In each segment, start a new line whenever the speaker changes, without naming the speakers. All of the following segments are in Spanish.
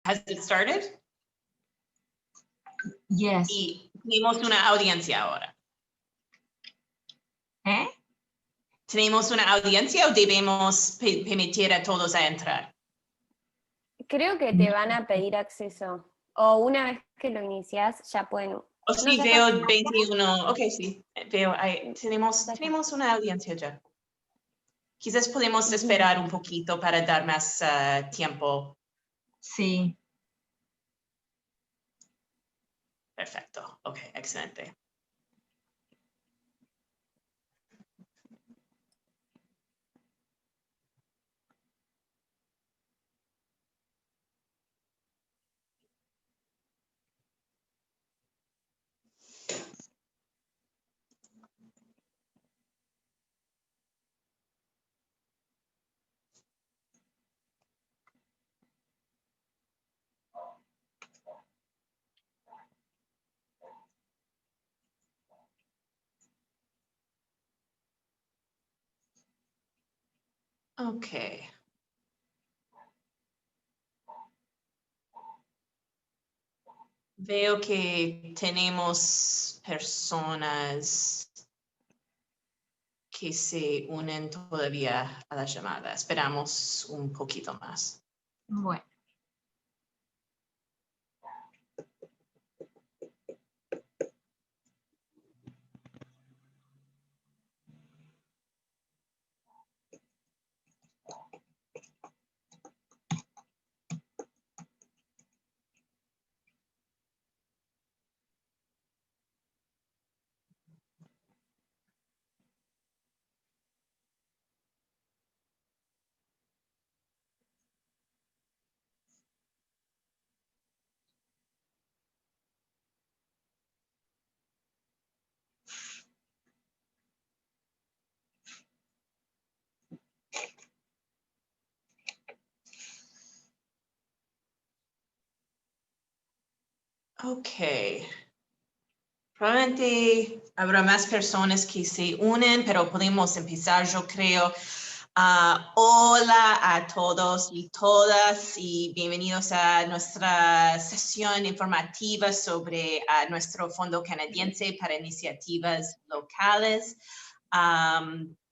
Has it started?
Yes.
Y tenemos una audiencia ahora. ¿Tenemos una audiencia o debemos permitir a todos a entrar?
Creo que te van a pedir acceso. O una vez que lo inicias, ya pueden...
Oh, sí,
no,
veo 21. Ok, sí. Veo, tenemos una audiencia ya. Quizás podemos esperar un poquito para dar más tiempo.
Sí.
Perfecto. Ok, excelente. Ok. Veo que tenemos personas que se unen todavía a la llamada. Esperamos un poquito más.
Bueno.
Ok. Probablemente habrá más personas que se unen, pero podemos empezar, yo creo. Hola a todos y todas y bienvenidos a nuestra sesión informativa sobre nuestro Fondo Canadiense para Iniciativas Locales.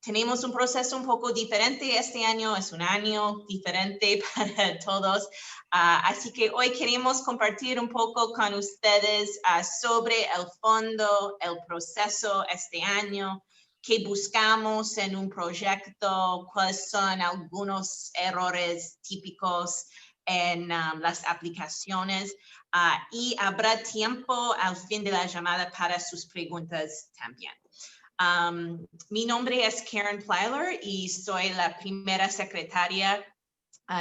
Tenemos un proceso un poco diferente este año, es un año diferente para todos. Así que hoy queremos compartir un poco con ustedes sobre el fondo, el proceso este año, qué buscamos en un proyecto, cuáles son algunos errores típicos en las aplicaciones y habrá tiempo al fin de la llamada para sus preguntas también. Mi nombre es Karen Plyler y soy la primera secretaria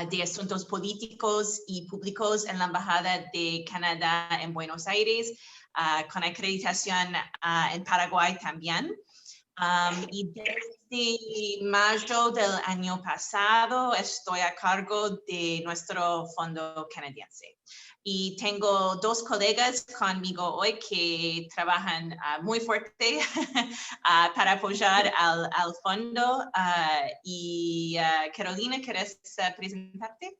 de Asuntos Políticos y Públicos en la Embajada de Canadá en Buenos Aires, con acreditación en Paraguay también. Y desde mayo del año pasado estoy a cargo de nuestro fondo canadiense. Y tengo dos colegas conmigo hoy que trabajan muy fuerte para apoyar al fondo. Carolina, ¿quieres presentarte?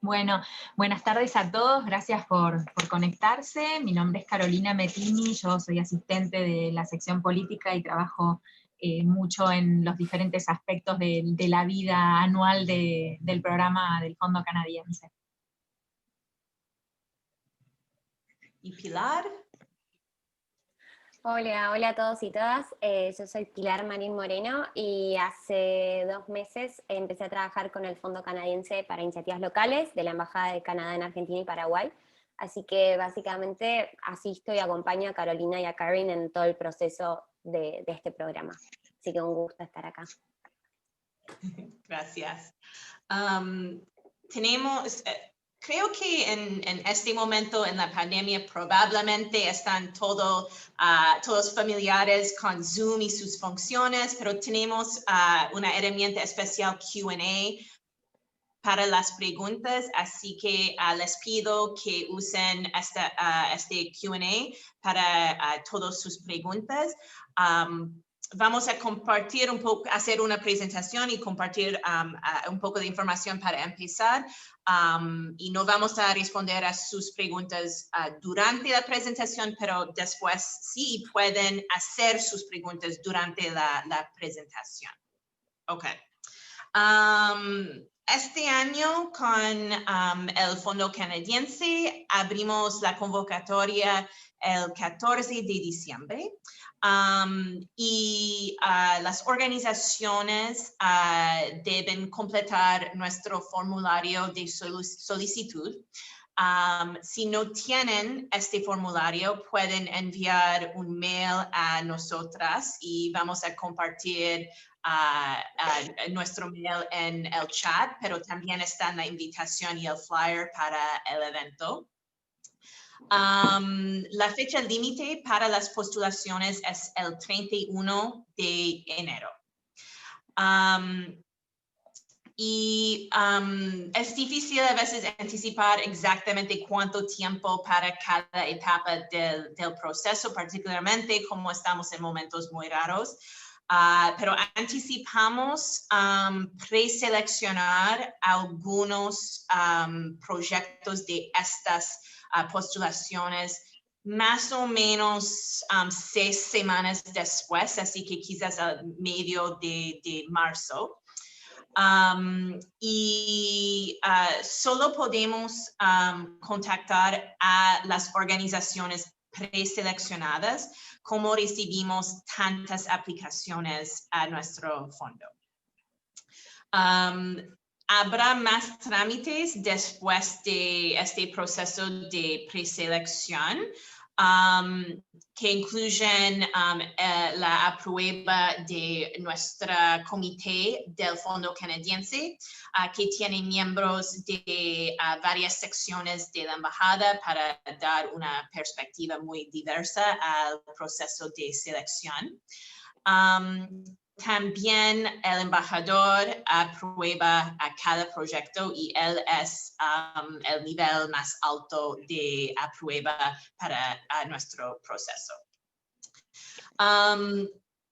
Bueno, buenas tardes a todos, gracias por conectarse. Mi nombre es Carolina Mettini, yo soy asistente de la sección política y trabajo mucho en los diferentes aspectos de la vida anual del programa del Fondo Canadiense.
¿Y Pilar?
Hola a todos y todas. Yo soy Pilar Marín Moreno y hace 2 meses empecé a trabajar con el Fondo Canadiense para Iniciativas Locales de la Embajada de Canadá en Argentina y Paraguay. Así que básicamente asisto y acompaño a Carolina y a Karen en todo el proceso de este programa. Así que un gusto estar acá.
Gracias. Creo que en este momento en la pandemia probablemente están todos familiares con Zoom y sus funciones, pero tenemos una herramienta especial Q&A para las preguntas, así que les pido que usen este Q&A para todas sus preguntas. vamos a compartir un poco, hacer una presentación y compartir un poco de información para empezar. Y no vamos a responder a sus preguntas durante la presentación, pero después sí pueden hacer sus preguntas durante la presentación. Ok. Este año con el Fondo Canadiense abrimos la convocatoria el 14 de diciembre. Y las organizaciones deben completar nuestro formulario de solicitud. Si no tienen este formulario, pueden enviar un mail a nosotras y vamos a compartir nuestro mail en el chat, pero también está en la invitación y el flyer para el evento. La fecha límite para las postulaciones es el 31 de enero. Es difícil a veces anticipar exactamente cuánto tiempo para cada etapa del proceso, particularmente como estamos en momentos muy raros. Pero anticipamos preseleccionar algunos proyectos de estas postulaciones más o menos 6 semanas después, así que quizás a medio de marzo. Solo podemos contactar a las organizaciones preseleccionadas como recibimos tantas aplicaciones a nuestro fondo. Habrá más trámites después de este proceso de preselección que incluyen la aprueba de nuestro comité del Fondo Canadiense, que tiene miembros de varias secciones de la embajada para dar una perspectiva muy diversa al proceso de selección. También el embajador aprueba a cada proyecto y él es el nivel más alto de aprueba para nuestro proceso.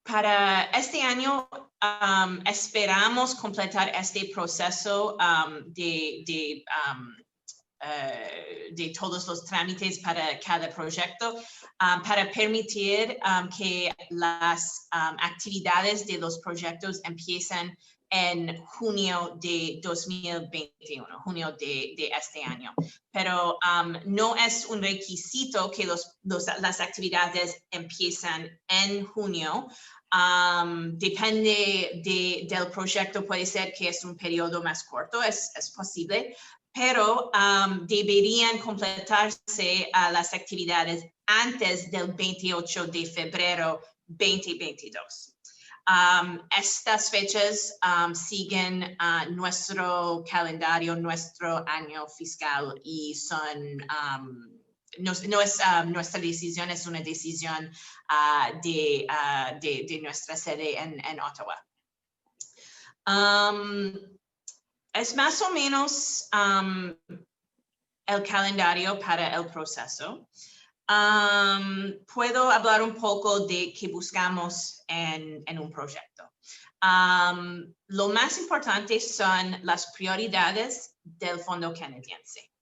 Para este año esperamos completar este proceso de todos los trámites para cada proyecto para permitir que las actividades de los proyectos empiecen en junio de 2021, junio de este año. Pero no es un requisito que las actividades empiecen en junio. Depende del proyecto, puede ser que es un periodo más corto, es posible, pero deberían completarse las actividades antes del 28 de febrero 2022. Estas fechas siguen nuestro calendario, nuestro año fiscal y son, no es nuestra decisión, es una decisión de nuestra sede en Ottawa. Es más o menos el calendario para el proceso. Puedo hablar un poco de qué buscamos en un proyecto. Lo más importante son las prioridades del Fondo Canadiense.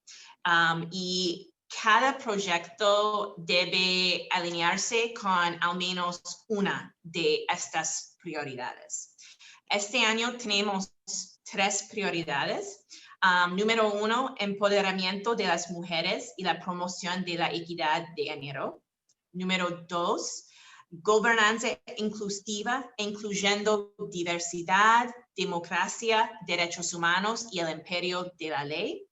Y cada proyecto debe alinearse con al menos una de estas prioridades. Este año tenemos 3 prioridades. Número 1, empoderamiento de las mujeres y la promoción de la equidad de género. Número 2, gobernanza inclusiva, incluyendo diversidad, democracia, derechos humanos y el imperio de la ley.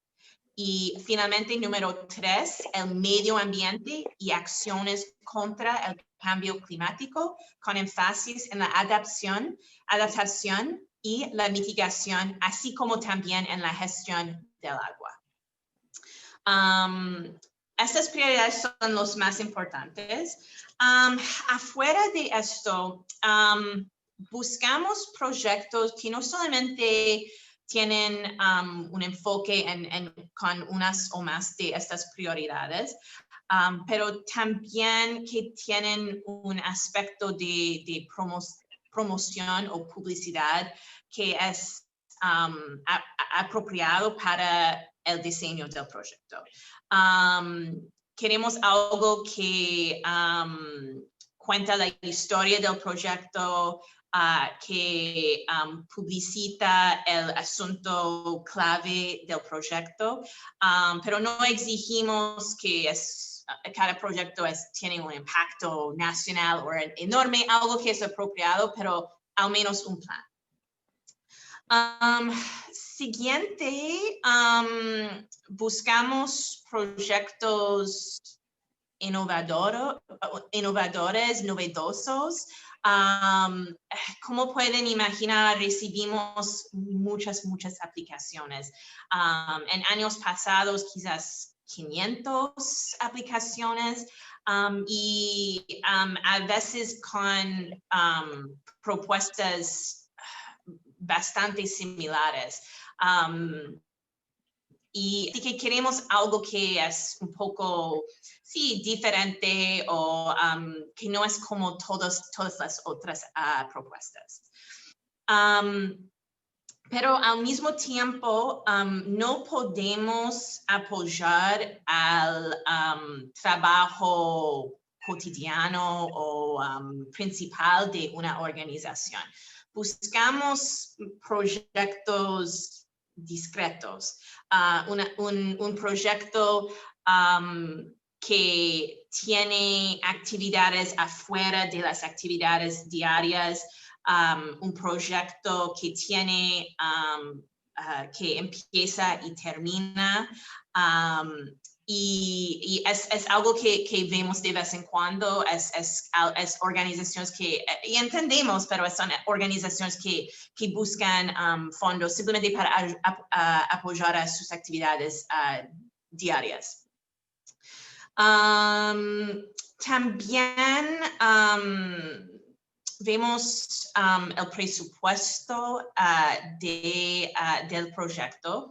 Y finalmente, número 3, el medio ambiente y acciones contra el cambio climático, con énfasis en la adaptación y la mitigación, así como también en la gestión del agua. Estas prioridades son los más importantes. Afuera de esto, buscamos proyectos que no solamente tienen un enfoque con unas o más de estas prioridades, pero también que tienen un aspecto de promoción o publicidad que es apropiado para el diseño del proyecto. Queremos algo que cuenta la historia del proyecto, que publicita el asunto clave del proyecto, pero no exigimos que cada proyecto tiene un impacto nacional o enorme, algo que es apropiado, pero al menos un plan. Siguiente, buscamos proyectos innovadores, novedosos. Como pueden imaginar, recibimos muchas aplicaciones. En años pasados, quizás 500 aplicaciones, y a veces con propuestas bastante similares. Y así que queremos algo que es un poco, sí, diferente o que no es como todas las otras propuestas. Pero al mismo tiempo, no podemos apoyar al trabajo cotidiano o principal de una organización. Buscamos proyectos discretos, un proyecto que tiene actividades afuera de las actividades diarias, un proyecto que tiene, que empieza y termina, y es algo que vemos de vez en cuando, es organizaciones que, y entendemos, pero son organizaciones que buscan fondos simplemente para apoyar a sus actividades diarias. También vemos el presupuesto del proyecto.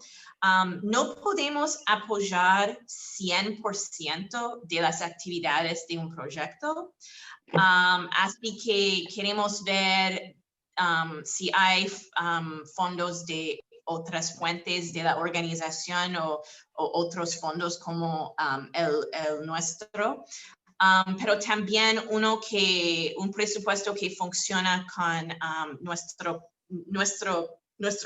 No podemos apoyar 100% de las actividades de un proyecto, así que queremos ver si hay fondos de otras fuentes de la organización o otros fondos como el nuestro. Pero también un presupuesto que funciona con nuestro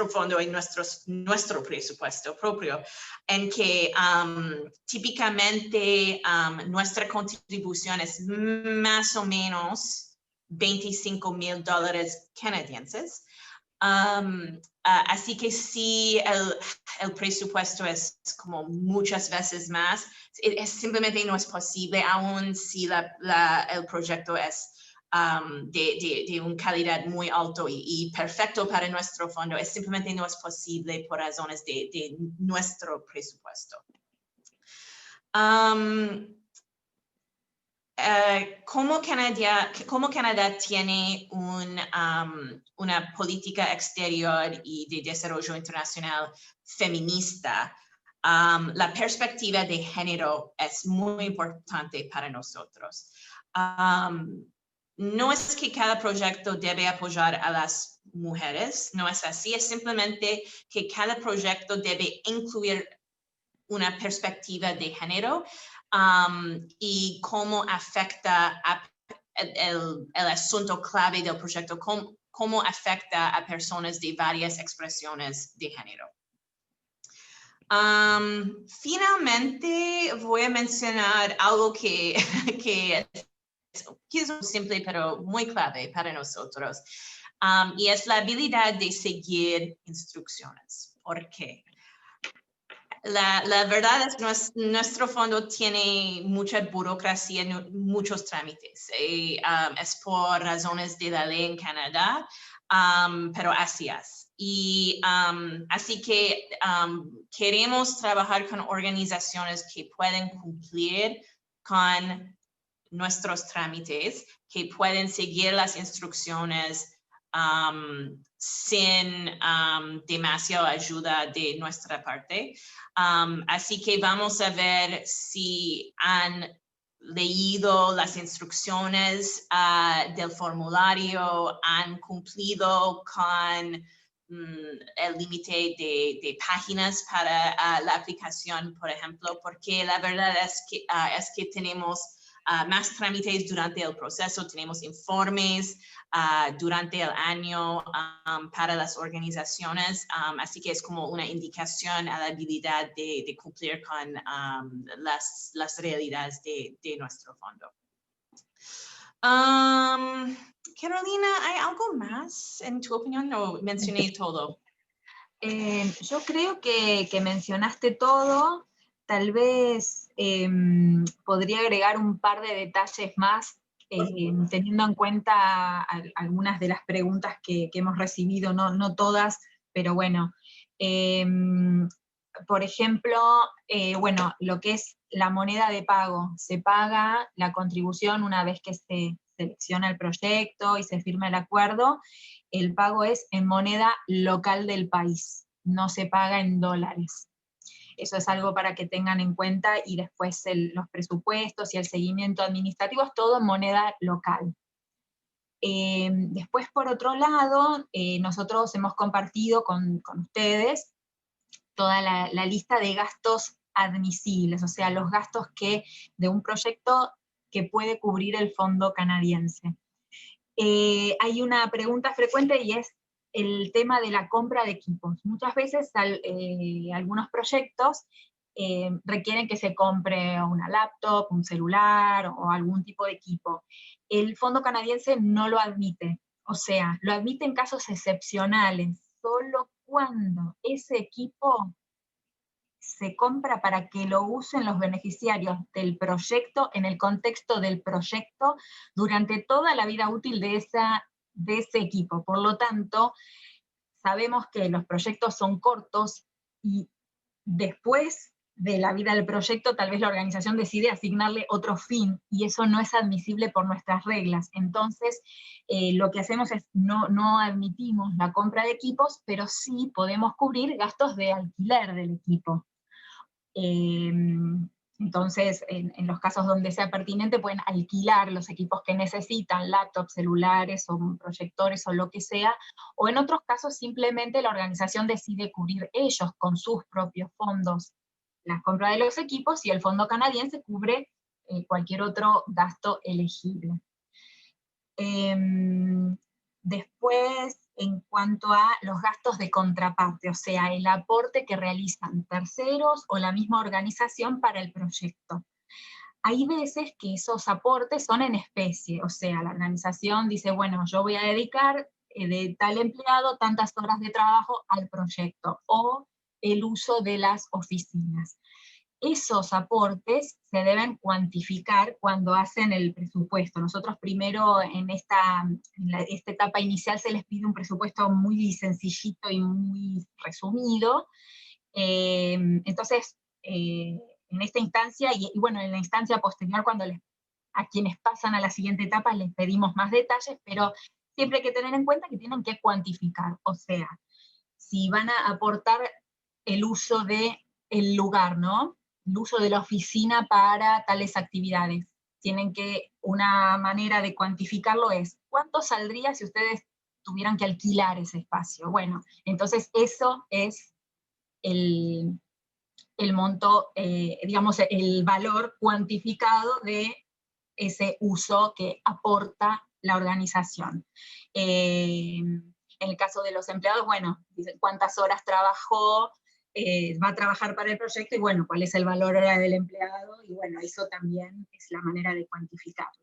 fondo y nuestro presupuesto propio, en que típicamente nuestra contribución es más o menos $25,000 canadienses. Así que sí, el presupuesto es como muchas veces más. Simplemente no es posible, aun si el proyecto es de una calidad muy alto y perfecto para nuestro fondo. Simplemente no es posible por razones de nuestro presupuesto. Como Canadá tiene una política exterior y de desarrollo internacional feminista, la perspectiva de género es muy importante para nosotros. No es que cada proyecto debe apoyar a las mujeres, no es así, es simplemente que cada proyecto debe incluir una perspectiva de género y cómo afecta el asunto clave del proyecto, cómo afecta a personas de varias expresiones de género. Finalmente voy a mencionar algo que es simple pero muy clave para nosotros, y es la habilidad de seguir instrucciones. ¿Por qué? La verdad es que nuestro fondo tiene mucha burocracia, muchos trámites. Es por razones de la ley en Canadá, pero así es. Y así que queremos trabajar con organizaciones que pueden cumplir con nuestros trámites, que pueden seguir las instrucciones sin demasiada ayuda de nuestra parte. Así que vamos a ver si han leído las instrucciones del formulario, han cumplido con el límite de páginas para la aplicación, por ejemplo, porque la verdad es que tenemos más trámites durante el proceso, tenemos informes durante el año para las organizaciones, así que es como una indicación a la habilidad de cumplir con las realidades de nuestro fondo. Carolina, ¿hay algo más en tu opinión o mencioné todo?
Yo creo que mencionaste todo. Tal vez podría agregar un par de detalles más, teniendo en cuenta algunas de las preguntas que hemos recibido, no todas, pero bueno. Por ejemplo, bueno, lo que es la moneda de pago. Se paga la contribución una vez que se selecciona el proyecto y se firma el acuerdo. El pago es en moneda local del país, no se paga en dólares. Eso es algo para que tengan en cuenta, y después los presupuestos y el seguimiento administrativo es todo en moneda local. Después, por otro lado, nosotros hemos compartido con ustedes toda la lista de gastos admisibles, o sea, los gastos de un proyecto que puede cubrir el fondo canadiense. Hay una pregunta frecuente y es el tema de la compra de equipos. Muchas veces algunos proyectos requieren que se compre una laptop, un celular o algún tipo de equipo. El fondo canadiense no lo admite, o sea, lo admite en casos excepcionales, solo cuando ese equipo se compra para que lo usen los beneficiarios del proyecto en el contexto del proyecto durante toda la vida útil de ese equipo. Por lo tanto, sabemos que los proyectos son cortos y después de la vida del proyecto tal vez la organización decide asignarle otro fin, y eso no es admisible por nuestras reglas. Entonces, lo que hacemos es no admitimos la compra de equipos, pero sí podemos cubrir gastos de alquiler del equipo. Entonces, en los casos donde sea pertinente, pueden alquilar los equipos que necesitan, laptops, celulares o proyectores o lo que sea, o en otros casos simplemente la organización decide cubrir ellos con sus propios fondos la compra de los equipos, y el fondo canadiense cubre cualquier otro gasto elegible. Después, en cuanto a los gastos de contraparte, o sea, el aporte que realizan terceros o la misma organización para el proyecto. Hay veces que esos aportes son en especie, o sea, la organización dice, bueno, yo voy a dedicar de tal empleado tantas horas de trabajo al proyecto, o el uso de las oficinas. Esos aportes se deben cuantificar cuando hacen el presupuesto. Nosotros primero en esta etapa inicial se les pide un presupuesto muy sencillito y muy resumido. Entonces, en esta instancia, y bueno, en la instancia posterior, cuando a quienes pasan a la siguiente etapa les pedimos más detalles, pero siempre hay que tener en cuenta que tienen que cuantificar, o sea, si van a aportar el uso del lugar, ¿no? El uso de la oficina para tales actividades. Una manera de cuantificarlo es, ¿cuánto saldría si ustedes tuvieran que alquilar ese espacio? Bueno, entonces eso es el monto, digamos, el valor cuantificado de ese uso que aporta la organización. En el caso de los empleados, bueno, dicen cuántas horas trabajó, va a trabajar para el proyecto, y bueno, cuál es el valor hora del empleado, y bueno, eso también es la manera de cuantificarlo.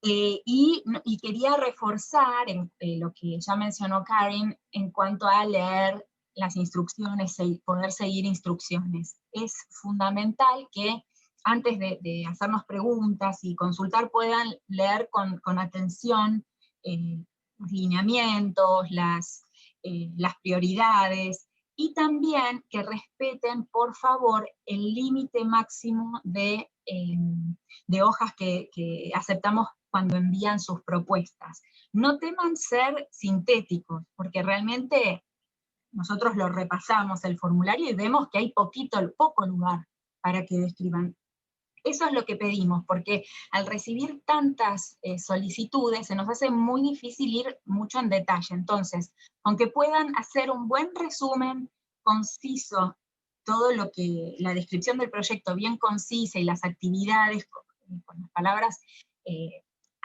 Y quería reforzar lo que ya mencionó Karen en cuanto a leer las instrucciones y poder seguir instrucciones. Es fundamental que antes de hacernos preguntas y consultar puedan leer con atención los lineamientos, las prioridades, y también que respeten, por favor, el límite máximo de hojas que aceptamos cuando envían sus propuestas. No teman ser sintéticos, porque realmente nosotros lo repasamos el formulario y vemos que hay poco lugar para que describan. Eso es lo que pedimos, porque al recibir tantas solicitudes se nos hace muy difícil ir mucho en detalle. Entonces, aunque puedan hacer un buen resumen conciso, todo lo que, la descripción del proyecto bien concisa y las actividades con las palabras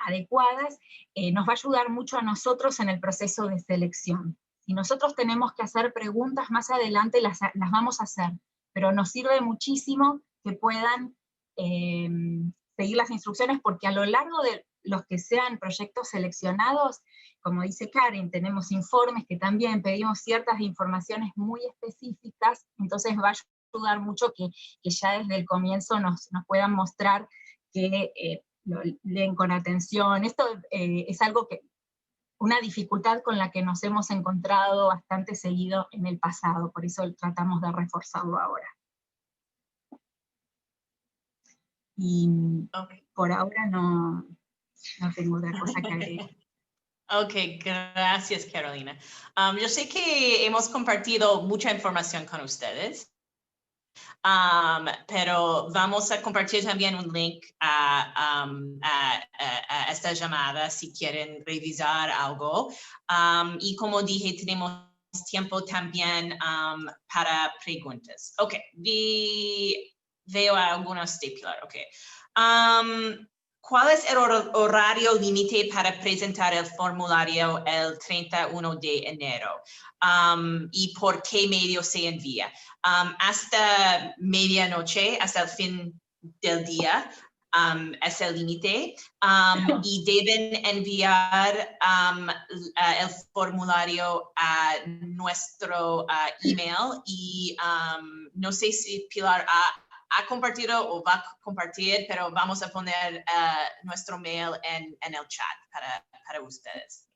adecuadas, nos va a ayudar mucho a nosotros en el proceso de selección. Si nosotros tenemos que hacer preguntas más adelante, las vamos a hacer, pero nos sirve muchísimo que puedan seguir las instrucciones, porque a lo largo de los que sean proyectos seleccionados, como dice Karen, tenemos informes que también pedimos ciertas informaciones muy específicas, entonces va a ayudar mucho que ya desde el comienzo nos puedan mostrar que lo leen con atención. Esto es algo que, una dificultad con la que nos hemos encontrado bastante seguido en el pasado, por eso tratamos de reforzarlo ahora. Y por ahora no tengo otra cosa que agregar.
Ok, gracias, Carolina. Yo sé que hemos compartido mucha información con ustedes, pero vamos a compartir también un link a esta llamada si quieren revisar algo. Y como dije, tenemos tiempo también para preguntas. Ok, veo algunos de Pilar. Ok. ¿Cuál es el horario límite para presentar el formulario el 31 de enero? ¿Y por qué medio se envía? Hasta medianoche, hasta el fin del día, es el límite, y deben enviar el formulario a nuestro email, y no sé si Pilar ha compartido o va a compartir, pero vamos a poner nuestro mail en el chat para ustedes.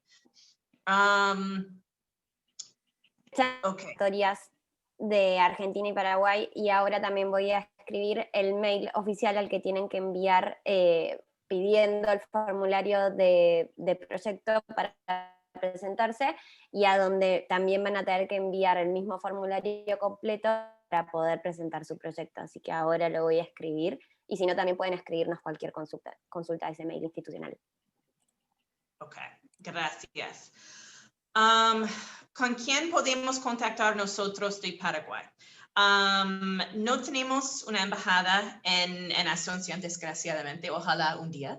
Okay.
Historias de Argentina y Paraguay, y ahora también voy a escribir el mail oficial al que tienen que enviar pidiendo el formulario de proyecto para presentarse, y a donde también van a tener que enviar el mismo formulario completo para poder presentar su proyecto. Así que ahora lo voy a escribir, y si no también pueden escribirnos cualquier consulta a ese mail institucional.
Ok, gracias. ¿Con quién podemos contactar nosotros de Paraguay? No tenemos una embajada en Asunción, desgraciadamente, ojalá un día,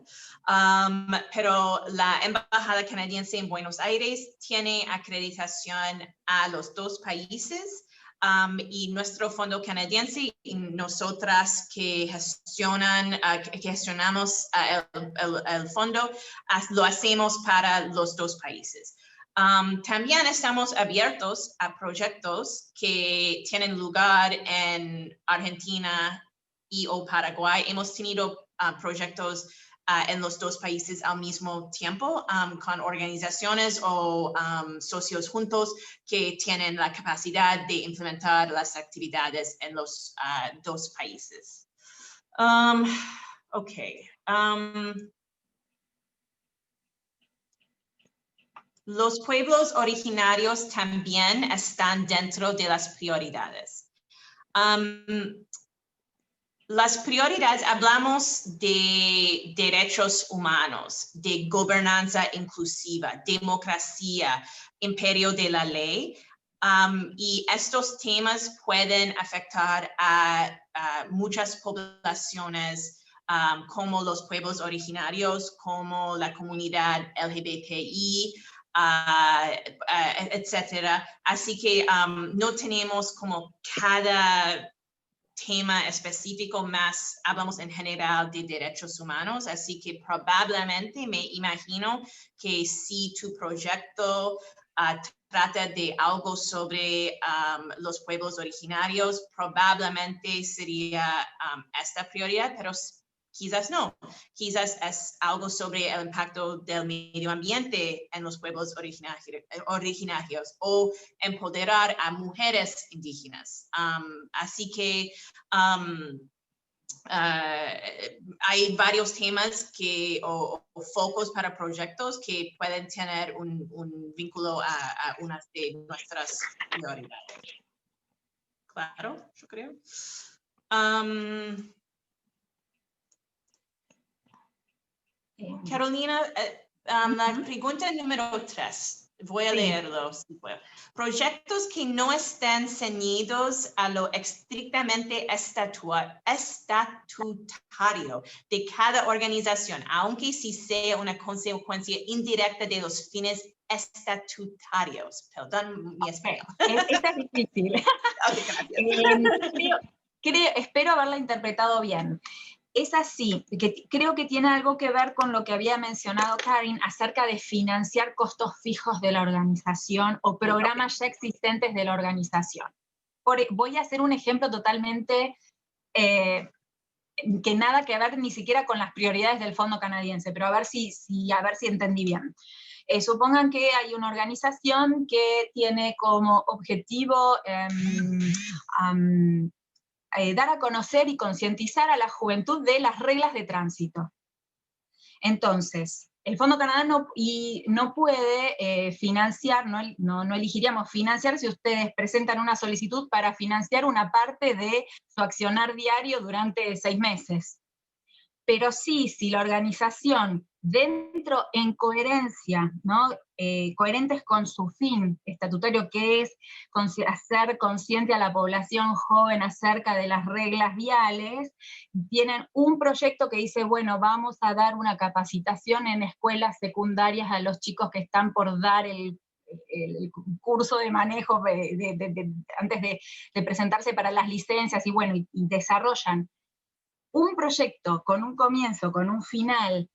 pero la embajada canadiense en Buenos Aires tiene acreditación a los dos países, y nuestro fondo canadiense y nosotras que gestionamos el fondo, lo hacemos para los dos países. También estamos abiertos a proyectos que tienen lugar en Argentina y o Paraguay. Hemos tenido proyectos en los dos países al mismo tiempo, con organizaciones o socios juntos que tienen la capacidad de implementar las actividades en los dos países. Ok. Los pueblos originarios también están dentro de las prioridades. Las prioridades, hablamos de derechos humanos, de gobernanza inclusiva, democracia, imperio de la ley, y estos temas pueden afectar a muchas poblaciones, como los pueblos originarios, como la comunidad LGBTI, etcétera. Así que no tenemos como cada tema específico, más hablamos en general de derechos humanos, así que probablemente me imagino que si tu proyecto trata de algo sobre los pueblos originarios, probablemente sería esta prioridad, pero quizás no. Quizás es algo sobre el impacto del medio ambiente en los pueblos originarios o empoderar a mujeres indígenas. Así que hay varios temas o focos para proyectos que pueden tener un vínculo a unas de nuestras prioridades. Claro, yo creo. Carolina, la pregunta número 3. Voy a leerlo, si puedo. Proyectos que no estén ceñidos a lo estrictamente estatutario de cada organización, aunque sí sea una consecuencia indirecta de los fines estatutarios. Perdón mi español.
Esta es difícil. Espero haberla interpretado bien. Es así, que creo que tiene algo que ver con lo que había mencionado Karin acerca de financiar costos fijos de la organización o programas ya existentes de la organización. Voy a hacer un ejemplo totalmente que nada que ver ni siquiera con las prioridades del Fondo Canadiense, pero a ver si entendí bien. Supongan que hay una organización que tiene como objetivo dar a conocer y concientizar a la juventud de las reglas de tránsito. Entonces, el Fondo Canadá no puede financiar, no elegiríamos financiar si ustedes presentan una solicitud para financiar una parte de su accionar diario durante 6 meses. Pero sí, si la organización dentro en coherencia, ¿no? Coherentes con su fin estatutario, que es hacer consciente a la población joven acerca de las reglas viales, tienen un proyecto que dice, bueno, vamos a dar una capacitación en escuelas secundarias a los chicos que están por dar el curso de manejo antes de presentarse para las licencias, y bueno, y desarrollan un proyecto con un comienzo, con un final,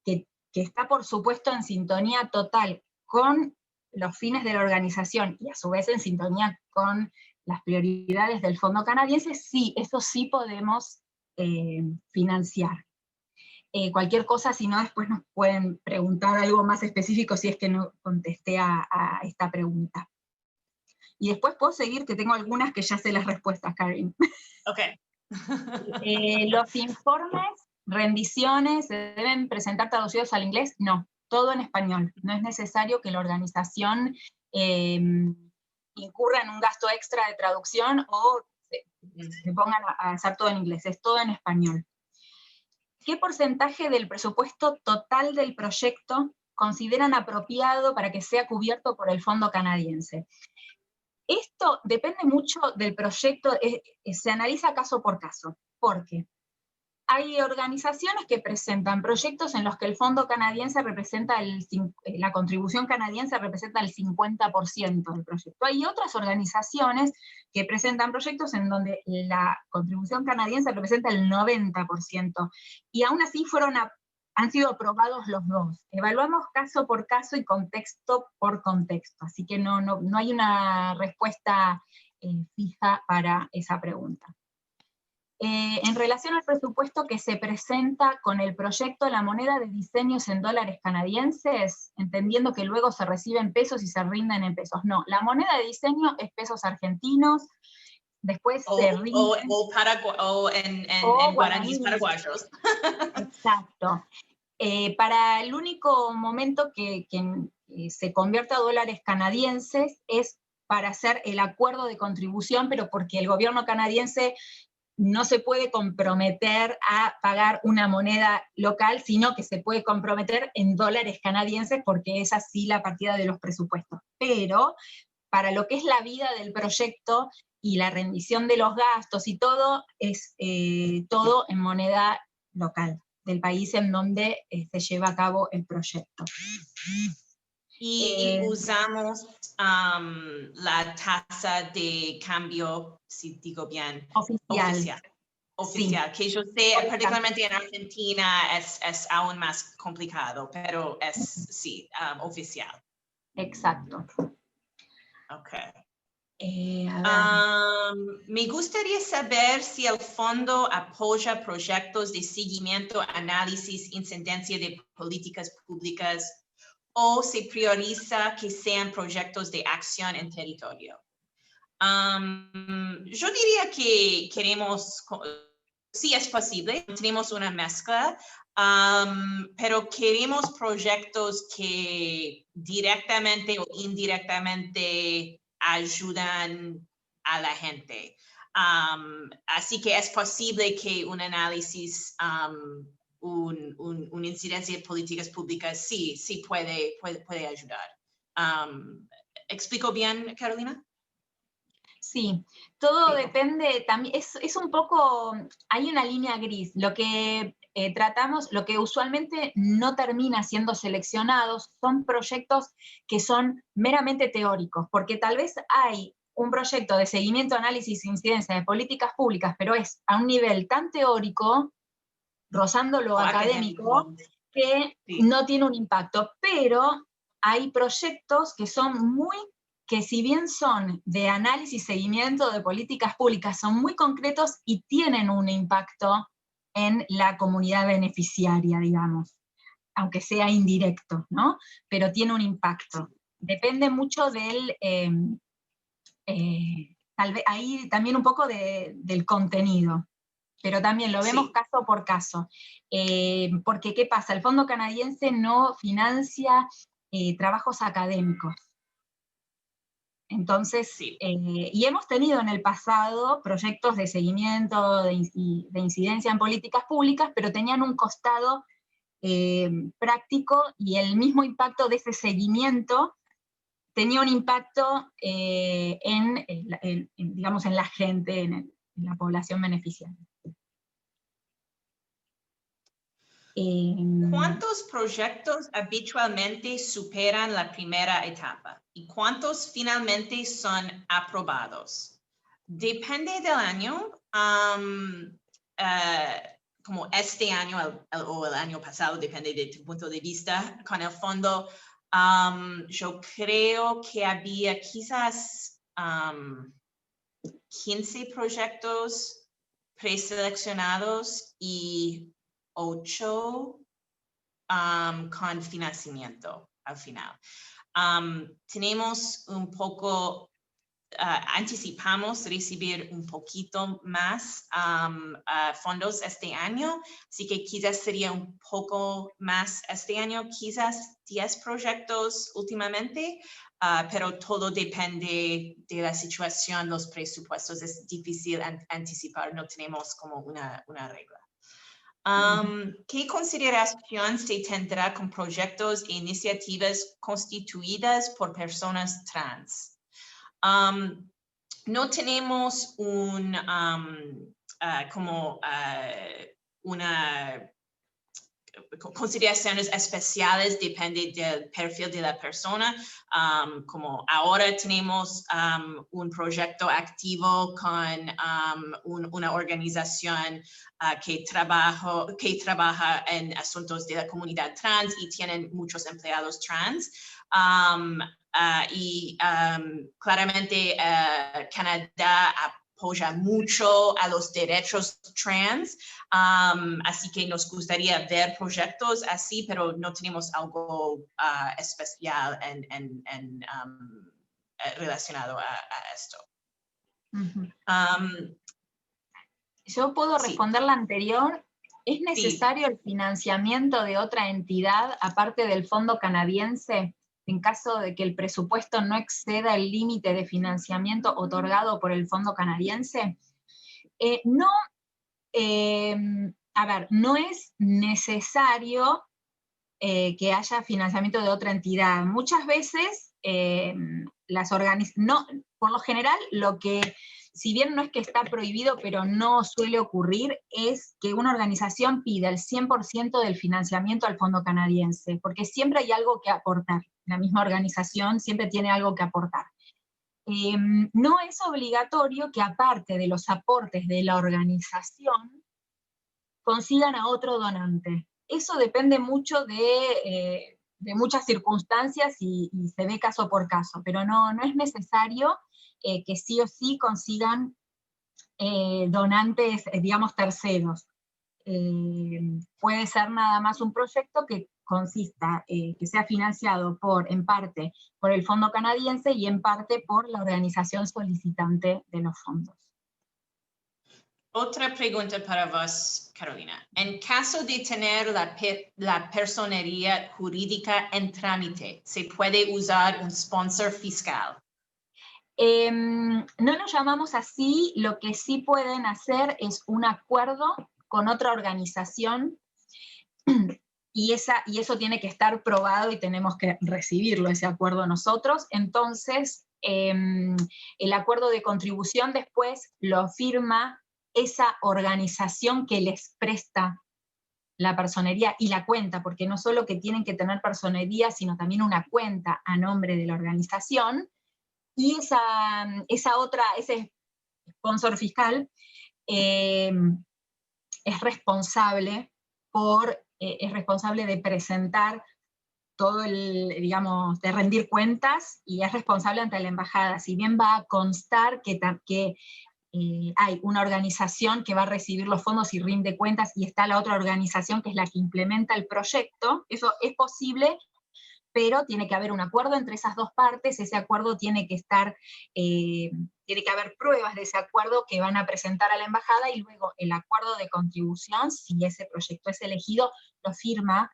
que está por supuesto en sintonía total con los fines de la organización y a su vez en sintonía con las prioridades del Fondo Canadiense, sí, eso sí podemos financiar. Cualquier cosa, si no, después nos pueden preguntar algo más específico si es que no contesté a esta pregunta. Y después puedo seguir, que tengo algunas que ya sé las respuestas, Karin.
Ok.
Los informes, rendiciones, ¿se deben presentar traducidos al inglés? No, todo en español. No es necesario que la organización incurra en un gasto extra de traducción o se pongan a hacer todo en inglés, es todo en español. ¿Qué porcentaje del presupuesto total del proyecto consideran apropiado para que sea cubierto por el Fondo Canadiense? Esto depende mucho del proyecto, se analiza caso por caso, porque hay organizaciones que presentan proyectos en los que el Fondo Canadiense representa la contribución canadiense representa el 50% del proyecto. Hay otras organizaciones que presentan proyectos en donde la contribución canadiense representa el 90%, y aún así han sido aprobados los dos. Evaluamos caso por caso y contexto por contexto, así que no hay una respuesta fija para esa pregunta. En relación al presupuesto que se presenta con el proyecto, la moneda de diseño es en dólares canadienses, entendiendo que luego se reciben pesos y se rinden en pesos. No, la moneda de diseño es pesos argentinos, después se rinden...
O en guaraníes paraguayos.
Exacto. Para el único momento que se convierte a dólares canadienses es para hacer el acuerdo de contribución, pero porque el gobierno canadiense no se puede comprometer a pagar una moneda local, sino que se puede comprometer en dólares canadienses, porque es así la partida de los presupuestos. Pero para lo que es la vida del proyecto y la rendición de los gastos y todo, es todo en moneda local, del país en donde se lleva a cabo el proyecto.
Y usamos la tasa de cambio, si digo bien, oficial. Sí. Que yo sé, particularmente en Argentina, es aún más complicado, pero es, sí, oficial.
Exacto.
Ok. Me gustaría saber si el fondo apoya proyectos de seguimiento, análisis, incidencia de políticas públicas, o se prioriza que sean proyectos de acción en territorio. Yo diría que queremos sí es posible, tenemos una mezcla, pero queremos proyectos que directamente o indirectamente ayudan a la gente. Así que es posible que un análisis, una incidencia de políticas públicas, sí puede ayudar. ¿Explico bien, Carolina?
Sí, todo
Sí.
depende, también es un poco, hay una línea gris, lo que tratamos, lo que usualmente no termina siendo seleccionados son proyectos que son meramente teóricos, porque tal vez hay un proyecto de seguimiento, análisis e incidencia de políticas públicas, pero es a un nivel tan teórico, rozando lo académico, que
sí,
no tiene un impacto, pero hay proyectos que si bien son de análisis y seguimiento de políticas públicas, son muy concretos y tienen un impacto en la comunidad beneficiaria, digamos, aunque sea indirecto, ¿no? Pero tiene un impacto. Depende mucho del, tal vez ahí también un poco del contenido, pero también lo vemos
sí.
caso por caso. Porque, ¿qué pasa? El Fondo Canadiense no financia trabajos académicos. Entonces,
Sí.
y hemos tenido en el pasado proyectos de seguimiento, de incidencia en políticas públicas, pero tenían un costado práctico y el mismo impacto de ese seguimiento tenía un impacto digamos, en la gente, en la población beneficiaria.
¿Cuántos proyectos habitualmente superan la primera etapa y cuántos finalmente son aprobados? Depende del año, como este año o el año pasado, depende de tu punto de vista, con el fondo, yo creo que había quizás 15 proyectos preseleccionados y 8 con financiamiento al final. Tenemos un poco, anticipamos recibir un poquito más fondos este año, así que quizás sería un poco más este año, quizás 10 proyectos últimamente, pero todo depende de la situación, los presupuestos, es difícil anticipar, no tenemos como una regla. ¿Qué consideración se tendrá con proyectos e iniciativas constituidas por personas trans? No tenemos una consideraciones especiales, depende del perfil de la persona. Como ahora tenemos un proyecto activo con una organización que trabaja en asuntos de la comunidad trans y tienen muchos empleados trans. Claramente Canadá apoya mucho a los derechos trans, así que nos gustaría ver proyectos así, pero no tenemos algo especial relacionado a esto.
Yo puedo responder la anterior. ¿Es necesario el financiamiento de otra entidad aparte del fondo canadiense en caso de que el presupuesto no exceda el límite de financiamiento otorgado por el fondo canadiense? No, a ver, no es necesario que haya financiamiento de otra entidad. Muchas veces por lo general lo que, si bien no es que está prohibido, pero no suele ocurrir, es que una organización pida el 100% del financiamiento al fondo canadiense, porque siempre hay algo que aportar. La misma organización siempre tiene algo que aportar. No es obligatorio que aparte de los aportes de la organización, consigan a otro donante. Eso depende mucho de muchas circunstancias y se ve caso por caso, pero no es necesario que sí o sí consigan donantes, digamos, terceros. Puede ser nada más un proyecto que consista, que sea financiado en parte por el fondo canadiense y en parte por la organización solicitante de los fondos.
Otra pregunta para vos, Carolina. En caso de tener la personería jurídica en trámite, ¿se puede usar un sponsor fiscal?
No lo llamamos así, lo que sí pueden hacer es un acuerdo con otra organización y eso tiene que estar probado y tenemos que recibirlo, ese acuerdo nosotros. Entonces, el acuerdo de contribución después lo firma esa organización que les presta la personería y la cuenta, porque no solo que tienen que tener personería, sino también una cuenta a nombre de la organización, y ese sponsor fiscal es responsable de presentar todo digamos, de rendir cuentas, y es responsable ante la embajada. Si bien va a constar que hay una organización que va a recibir los fondos y rinde cuentas, y está la otra organización que es la que implementa el proyecto, eso es posible, pero tiene que haber un acuerdo entre esas dos partes. Ese acuerdo tiene que haber pruebas de ese acuerdo que van a presentar a la embajada, y luego el acuerdo de contribución, si ese proyecto es elegido, lo firma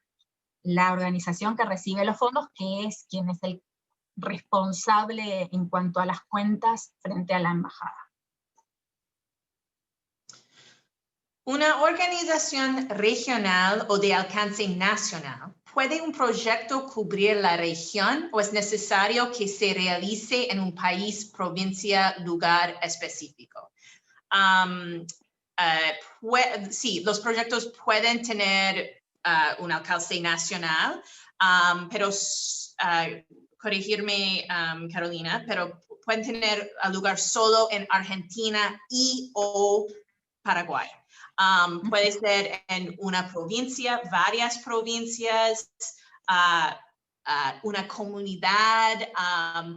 la organización que recibe los fondos, que es quien es el responsable en cuanto a las cuentas frente a la embajada.
Una organización regional o de alcance nacional, ¿puede un proyecto cubrir la región o es necesario que se realice en un país, provincia, lugar específico? Sí, los proyectos pueden tener un alcance nacional, pero corregirme, Carolina, pero pueden tener lugar solo en Argentina y o Paraguay. Puede ser en una provincia, varias provincias, una comunidad,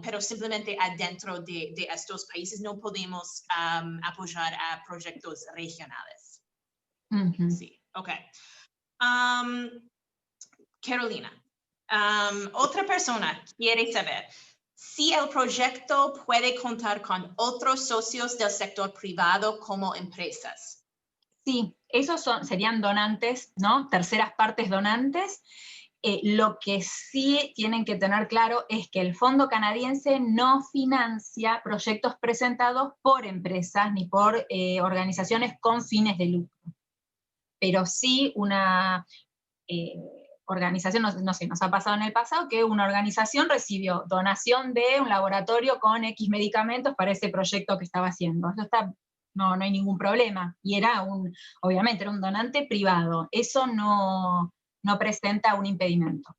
pero simplemente adentro de estos países no podemos apoyar a proyectos regionales. Sí, ok. Carolina, otra persona quiere saber si el proyecto puede contar con otros socios del sector privado como empresas.
Sí, esos serían donantes, ¿no? Terceras partes donantes. Lo que sí tienen que tener claro es que el Fondo Canadiense no financia proyectos presentados por empresas ni por organizaciones con fines de lucro. Pero sí una organización, no sé, nos ha pasado en el pasado que una organización recibió donación de un laboratorio con X medicamentos para ese proyecto que estaba haciendo. Eso no hay ningún problema. Y obviamente era un donante privado. Eso no presenta un impedimento.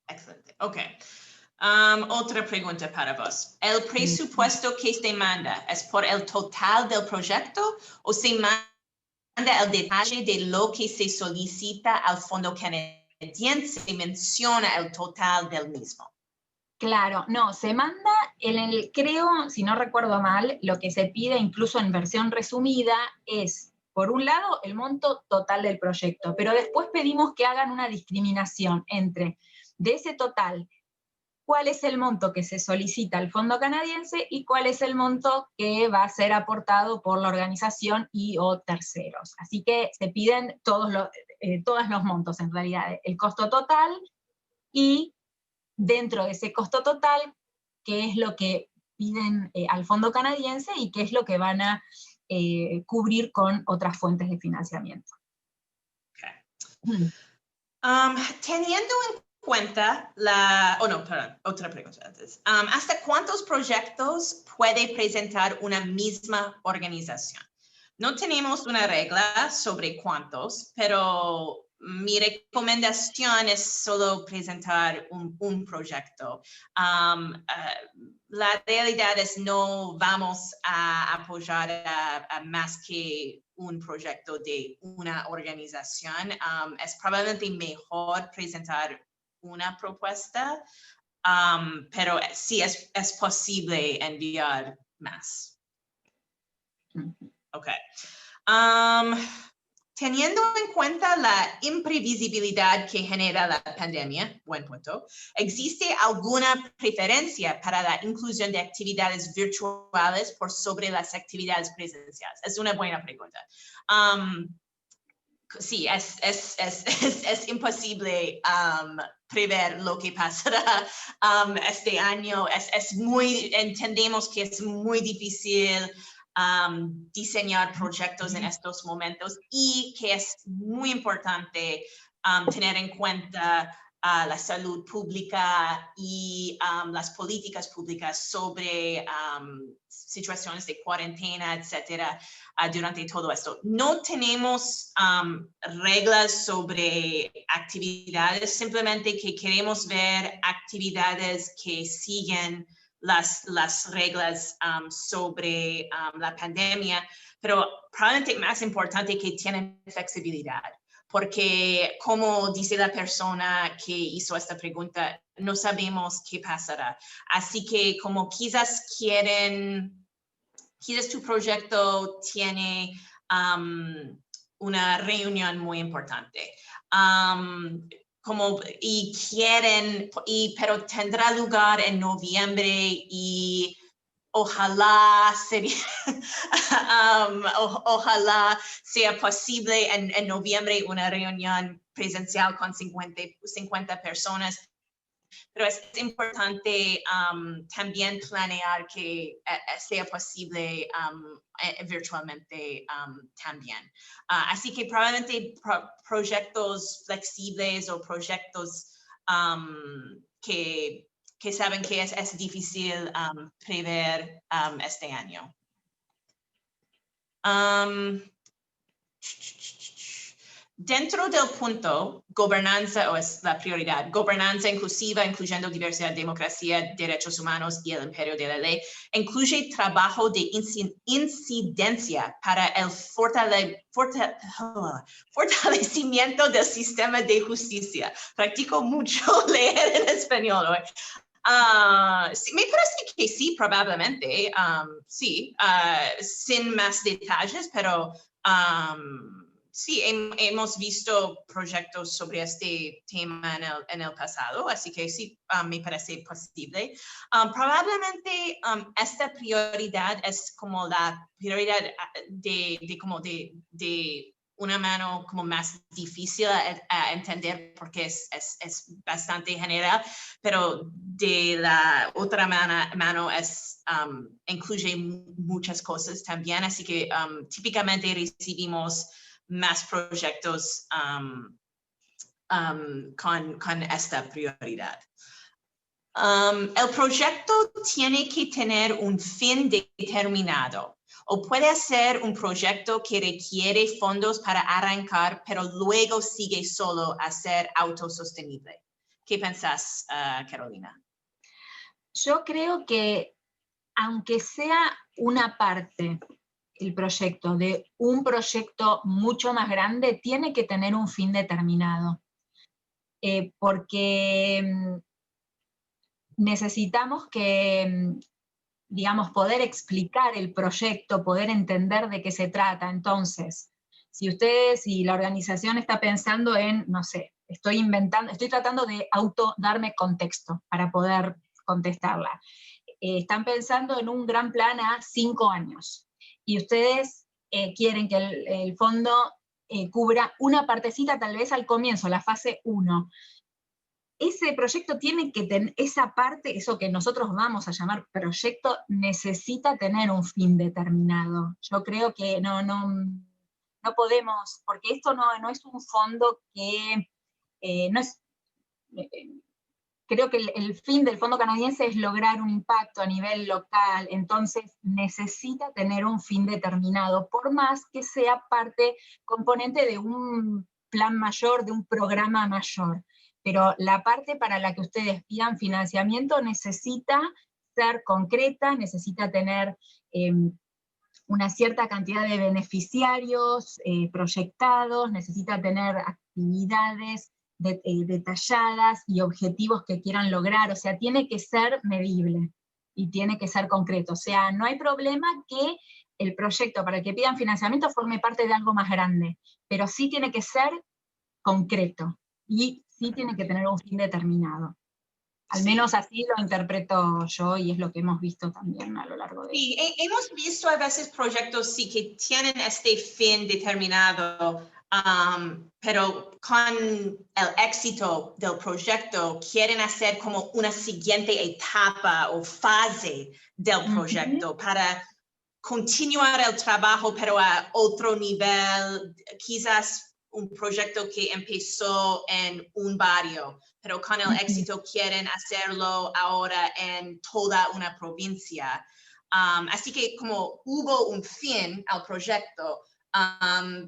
Excelente, ok. Otra pregunta para vos. ¿El presupuesto que se manda es por el total del proyecto o se manda el detalle de lo que se solicita al Fondo Canadiense y menciona el total del mismo?
Claro, no, se manda creo, si no recuerdo mal, lo que se pide incluso en versión resumida es, por un lado, el monto total del proyecto, pero después pedimos que hagan una discriminación entre, de ese total, cuál es el monto que se solicita al Fondo Canadiense y cuál es el monto que va a ser aportado por la organización y o terceros. Así que se piden todos los montos, en realidad, el costo total, y dentro de ese costo total, qué es lo que piden al Fondo Canadiense y qué es lo que van a cubrir con otras fuentes de financiamiento.
Okay. Teniendo en cuenta otra pregunta antes. ¿Hasta cuántos proyectos puede presentar una misma organización? No tenemos una regla sobre cuántos, pero mi recomendación es solo presentar un proyecto. La realidad es no vamos a apoyar a más que un proyecto de una organización. Es probablemente mejor presentar una propuesta, pero sí es posible enviar más. Ok. Teniendo en cuenta la imprevisibilidad que genera la pandemia, buen punto, ¿existe alguna preferencia para la inclusión de actividades virtuales por sobre las actividades presenciales? Es una buena pregunta. Sí, es imposible prever lo que pasará este año. Entendemos que es muy difícil diseñar proyectos en estos momentos y que es muy importante tener en cuenta la salud pública y las políticas públicas sobre situaciones de cuarentena, etcétera, durante todo esto. No tenemos reglas sobre actividades, simplemente que queremos ver actividades que siguen las reglas sobre la pandemia, pero probablemente más importante que tienen flexibilidad, porque como dice la persona que hizo esta pregunta, no sabemos qué pasará. Así que como quizás tu proyecto tiene una reunión muy importante. Pero tendrá lugar en noviembre y ojalá ojalá sea posible en noviembre una reunión presencial con 50 personas. Pero es importante también planear que sea posible virtualmente también. Así que probablemente proyectos flexibles o proyectos que saben que es difícil prever este año. Dentro del punto, gobernanza, es la prioridad, gobernanza inclusiva, incluyendo diversidad, democracia, derechos humanos y el imperio de la ley, incluye trabajo de incidencia para el fortalecimiento del sistema de justicia. Practico mucho leer en español hoy. Sí, me parece que sí, probablemente, sí, sin más detalles, pero sí, hemos visto proyectos sobre este tema en el pasado, así que sí, me parece posible. Probablemente esta prioridad es como la prioridad de una mano como más difícil a entender porque es bastante general, pero de la otra mano incluye muchas cosas también, así que típicamente recibimos más proyectos con esta prioridad. El proyecto tiene que tener un fin determinado o puede ser un proyecto que requiere fondos para arrancar, pero luego sigue solo a ser autosostenible. ¿Qué pensás, Carolina?
Yo creo que aunque sea una parte el proyecto de un proyecto mucho más grande, tiene que tener un fin determinado. Porque necesitamos que, digamos, poder explicar el proyecto, poder entender de qué se trata. Entonces, si la organización está pensando en, no sé, estoy tratando de darme contexto para poder contestarla. Están pensando en un gran plan a 5 años, y ustedes quieren que el fondo cubra una partecita tal vez al comienzo, la fase 1. Ese proyecto tiene que tener, esa parte, eso que nosotros vamos a llamar proyecto, necesita tener un fin determinado. Yo creo que no podemos, porque esto no es un fondo que no es... Creo que el fin del fondo canadiense es lograr un impacto a nivel local, entonces necesita tener un fin determinado, por más que sea componente de un plan mayor, de un programa mayor. Pero la parte para la que ustedes pidan financiamiento necesita ser concreta, necesita tener una cierta cantidad de beneficiarios proyectados, necesita tener actividades detalladas y objetivos que quieran lograr, o sea, tiene que ser medible y tiene que ser concreto. O sea, no hay problema que el proyecto para el que pidan financiamiento forme parte de algo más grande, pero sí tiene que ser concreto y sí tiene que tener un fin determinado. Al menos así lo interpreto yo y es lo que hemos visto también a lo largo de...
Sí, hemos visto a veces proyectos sí que tienen este fin determinado, pero con el éxito del proyecto quieren hacer como una siguiente etapa o fase del proyecto para continuar el trabajo, pero a otro nivel, quizás un proyecto que empezó en un barrio, pero con el éxito quieren hacerlo ahora en toda una provincia. Así que como hubo un fin al proyecto,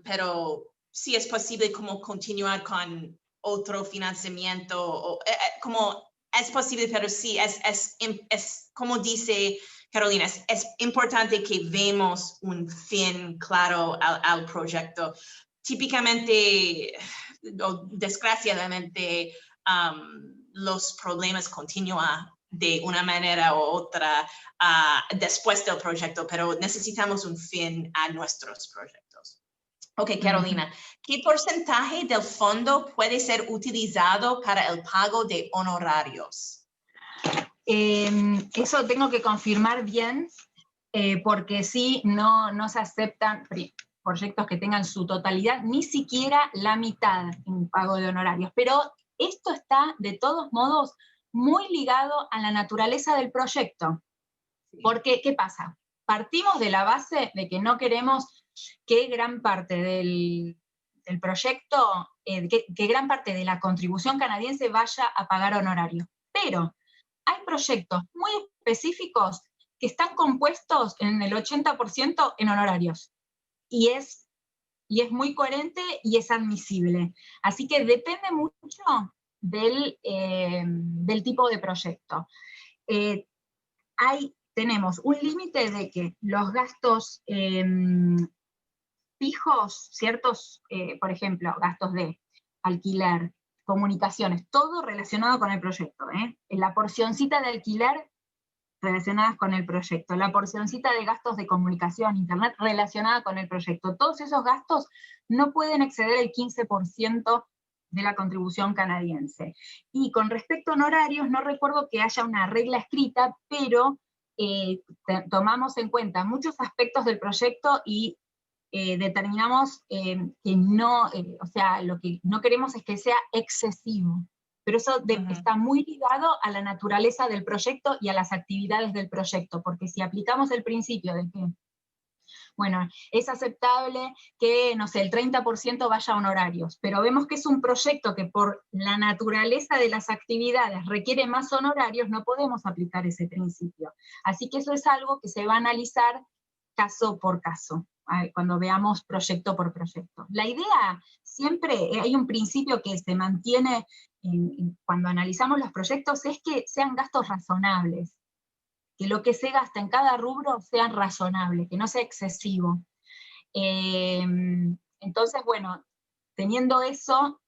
pero sí es posible como continuar con otro financiamiento, o, como es posible, pero sí, es como dice Carolina, es importante que vemos un fin claro al proyecto. Típicamente, o desgraciadamente, los problemas continúan de una manera u otra después del proyecto, pero necesitamos un fin a nuestros proyectos. Ok, Carolina, ¿qué porcentaje del fondo puede ser utilizado para el pago de honorarios?
Eso tengo que confirmar bien, porque sí, no se aceptan proyectos que tengan su totalidad, ni siquiera la mitad en pago de honorarios. Pero esto está, de todos modos, muy ligado a la naturaleza del proyecto. Porque, ¿qué pasa? Partimos de la base de que no queremos que gran parte del proyecto, que gran parte de la contribución canadiense vaya a pagar honorarios. Pero hay proyectos muy específicos que están compuestos en el 80% en honorarios. Y es muy coherente y es admisible. Así que depende mucho del tipo de proyecto. Tenemos un límite de que los gastos fijos, ciertos, por ejemplo, gastos de alquiler, comunicaciones, todo relacionado con el proyecto. La porcioncita de alquiler relacionadas con el proyecto, la porcioncita de gastos de comunicación, internet relacionada con el proyecto. Todos esos gastos no pueden exceder el 15% de la contribución canadiense. Y con respecto a honorarios, no recuerdo que haya una regla escrita, pero tomamos en cuenta muchos aspectos del proyecto y determinamos que no, o sea, lo que no queremos es que sea excesivo. Pero eso está muy ligado a la naturaleza del proyecto y a las actividades del proyecto, porque si aplicamos el principio de que, bueno, es aceptable que, no sé, el 30% vaya a honorarios, pero vemos que es un proyecto que por la naturaleza de las actividades requiere más honorarios, no podemos aplicar ese principio. Así que eso es algo que se va a analizar caso por caso, cuando veamos proyecto por proyecto. La idea, siempre hay un principio que se mantiene cuando analizamos los proyectos, es que sean gastos razonables, que lo que se gasta en cada rubro sea razonable, que no sea excesivo. Entonces, bueno, teniendo eso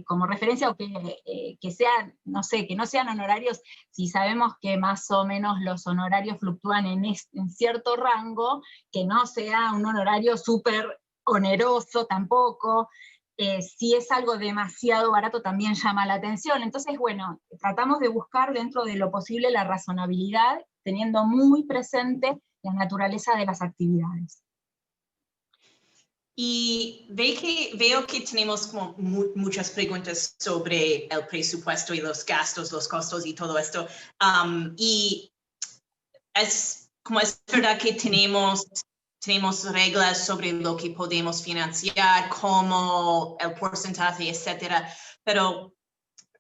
como referencia, o que sean, no sé, que no sean honorarios, si sabemos que más o menos los honorarios fluctúan en cierto rango, que no sea un honorario súper oneroso tampoco. Si es algo demasiado barato también llama la atención. Entonces, bueno, tratamos de buscar dentro de lo posible la razonabilidad, teniendo muy presente la naturaleza de las actividades.
Y veo que tenemos como muchas preguntas sobre el presupuesto y los gastos, los costos y todo esto. Y es verdad que tenemos reglas sobre lo que podemos financiar, cómo, el porcentaje, etcétera. Pero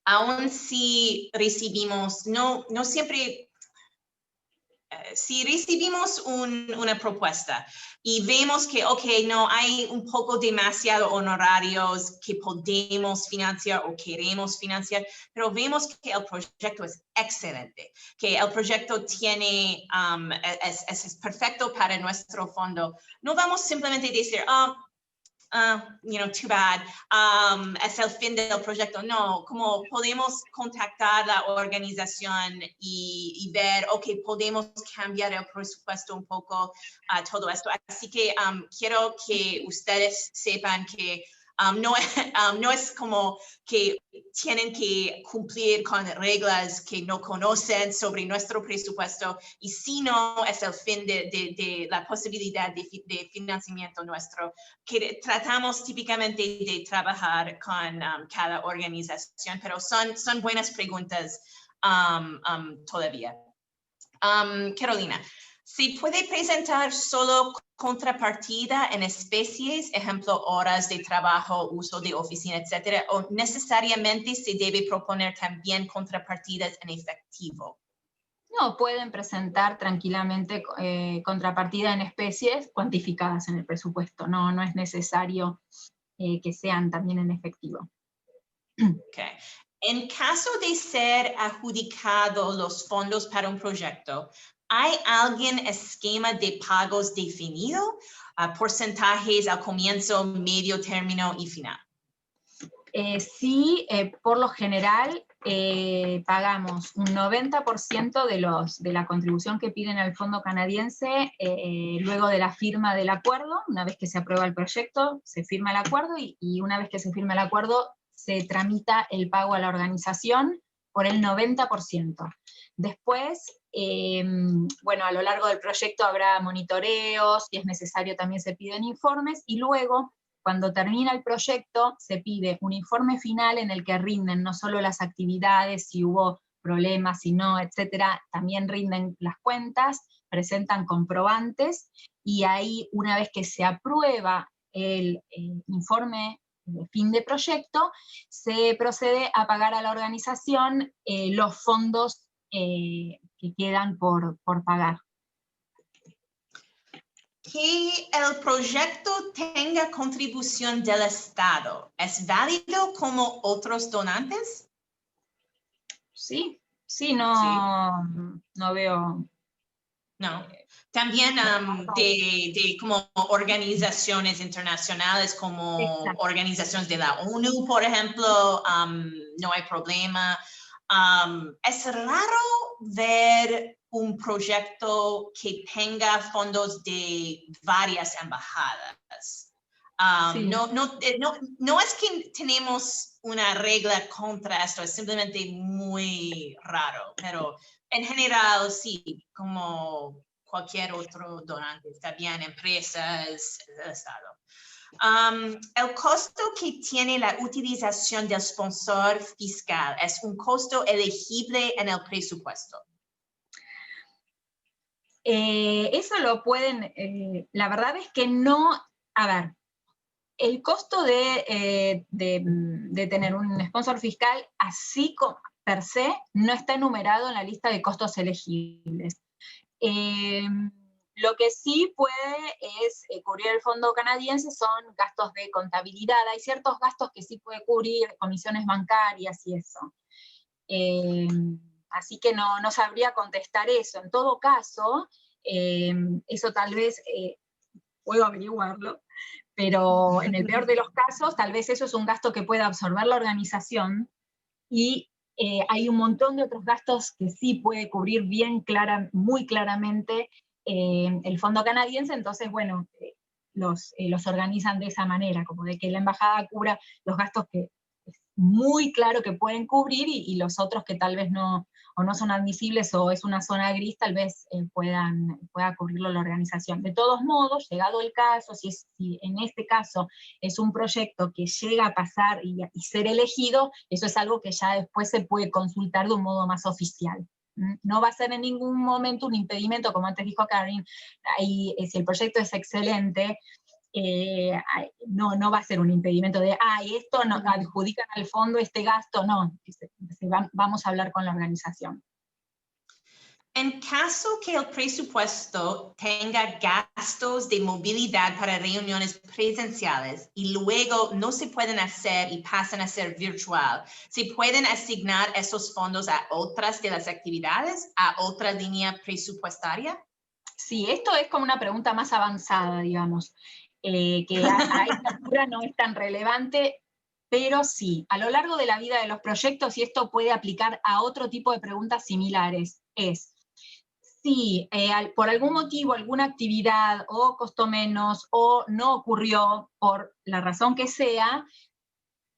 aún si recibimos, no siempre... Si recibimos una propuesta y vemos que, ok, no, hay un poco demasiado honorarios que podemos financiar o queremos financiar, pero vemos que el proyecto es excelente, que el proyecto tiene, es perfecto para nuestro fondo. No vamos simplemente a decir, too bad, es el fin del proyecto. No, como podemos contactar la organización y ver, ok, podemos cambiar el presupuesto un poco, todo esto. Así que quiero que ustedes sepan que no es como que tienen que cumplir con reglas que no conocen sobre nuestro presupuesto, y si no, es el fin de la posibilidad de financiamiento nuestro, que tratamos típicamente de trabajar con cada organización, pero son buenas preguntas todavía. Carolina, ¿se puede presentar solo contrapartida en especies, ejemplo, horas de trabajo, uso de oficina, etcétera, o necesariamente se debe proponer también contrapartidas en efectivo?
No, pueden presentar tranquilamente contrapartida en especies cuantificadas en el presupuesto. No es necesario que sean también en efectivo.
Okay. En caso de ser adjudicado los fondos para un proyecto, ¿hay algún esquema de pagos definido? Porcentajes al comienzo, medio término y final.
Sí, por lo general pagamos un 90% de la contribución que piden al fondo canadiense luego de la firma del acuerdo. Una vez que se aprueba el proyecto, se firma el acuerdo y una vez que se firma el acuerdo, se tramita el pago a la organización por el 90%. Después, a lo largo del proyecto habrá monitoreos, si es necesario también se piden informes, y luego, cuando termina el proyecto, se pide un informe final en el que rinden no solo las actividades, si hubo problemas, si no, etcétera, también rinden las cuentas, presentan comprobantes, y ahí, una vez que se aprueba el informe de fin de proyecto, se procede a pagar a la organización los fondos que quedan por pagar.
Que el proyecto tenga contribución del Estado, ¿es válido como otros donantes?
Sí, no veo.
No. También de como organizaciones internacionales, como
Exacto.
organizaciones de la ONU, por ejemplo, no hay problema. Es raro ver un proyecto que tenga fondos de varias embajadas.
Sí.
No es que tenemos una regla contra esto, es simplemente muy raro, pero en general sí, como cualquier otro donante, está bien, empresas, el Estado. El costo que tiene la utilización del sponsor fiscal es un costo elegible en el presupuesto.
Eso lo pueden, la verdad es que no, a ver, el costo de tener un sponsor fiscal así per se no está enumerado en la lista de costos elegibles. Lo que sí puede es cubrir el fondo canadiense son gastos de contabilidad. Hay ciertos gastos que sí puede cubrir, comisiones bancarias y eso. Así que no sabría contestar eso. En todo caso, eso tal vez puedo averiguarlo, pero en el peor de los casos, tal vez eso es un gasto que pueda absorber la organización y hay un montón de otros gastos que sí puede cubrir muy claramente el fondo canadiense, entonces, bueno, los organizan de esa manera, como de que la embajada cubra los gastos que es muy claro que pueden cubrir y los otros que tal vez no son admisibles o es una zona gris, tal vez pueda cubrirlo la organización. De todos modos, llegado el caso, si en este caso es un proyecto que llega a pasar y ser elegido, eso es algo que ya después se puede consultar de un modo más oficial. No va a ser en ningún momento un impedimento, como antes dijo Karin, si el proyecto es excelente, no va a ser un impedimento de, esto no adjudican al fondo este gasto, no, vamos a hablar con la organización.
En caso que el presupuesto tenga gastos de movilidad para reuniones presenciales y luego no se pueden hacer y pasan a ser virtual, ¿se pueden asignar esos fondos a otras de las actividades, a otra línea presupuestaria?
Sí, esto es como una pregunta más avanzada, digamos. que a esta altura no es tan relevante, pero sí, a lo largo de la vida de los proyectos, y esto puede aplicar a otro tipo de preguntas similares, es si por algún motivo alguna actividad o costó menos o no ocurrió por la razón que sea,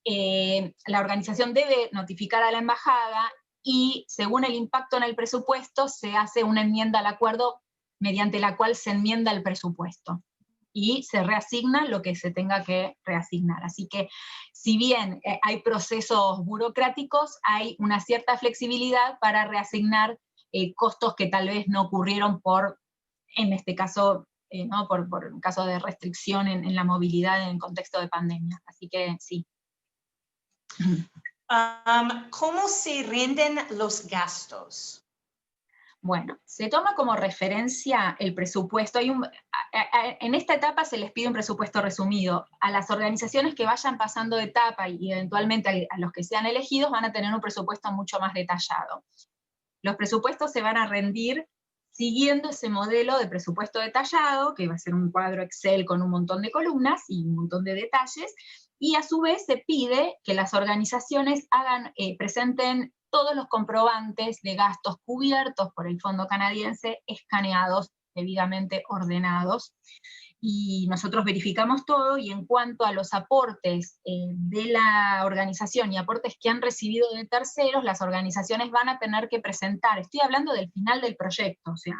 la organización debe notificar a la embajada y según el impacto en el presupuesto se hace una enmienda al acuerdo mediante la cual se enmienda el presupuesto y se reasigna lo que se tenga que reasignar. Así que si bien hay procesos burocráticos, hay una cierta flexibilidad para reasignar costos que tal vez no ocurrieron por, en este caso, ¿no? por un caso de restricción en la movilidad en el contexto de pandemia. Así que sí.
¿Cómo se rinden los gastos?
Bueno, se toma como referencia el presupuesto. En esta etapa se les pide un presupuesto resumido. A las organizaciones que vayan pasando de etapa y eventualmente a los que sean elegidos van a tener un presupuesto mucho más detallado. Los presupuestos se van a rendir siguiendo ese modelo de presupuesto detallado, que va a ser un cuadro Excel con un montón de columnas y un montón de detalles, y a su vez se pide que las organizaciones presenten todos los comprobantes de gastos cubiertos por el Fondo Canadiense, escaneados, debidamente ordenados, y nosotros verificamos todo, y en cuanto a los aportes de la organización y aportes que han recibido de terceros, las organizaciones van a tener que presentar, estoy hablando del final del proyecto, o sea,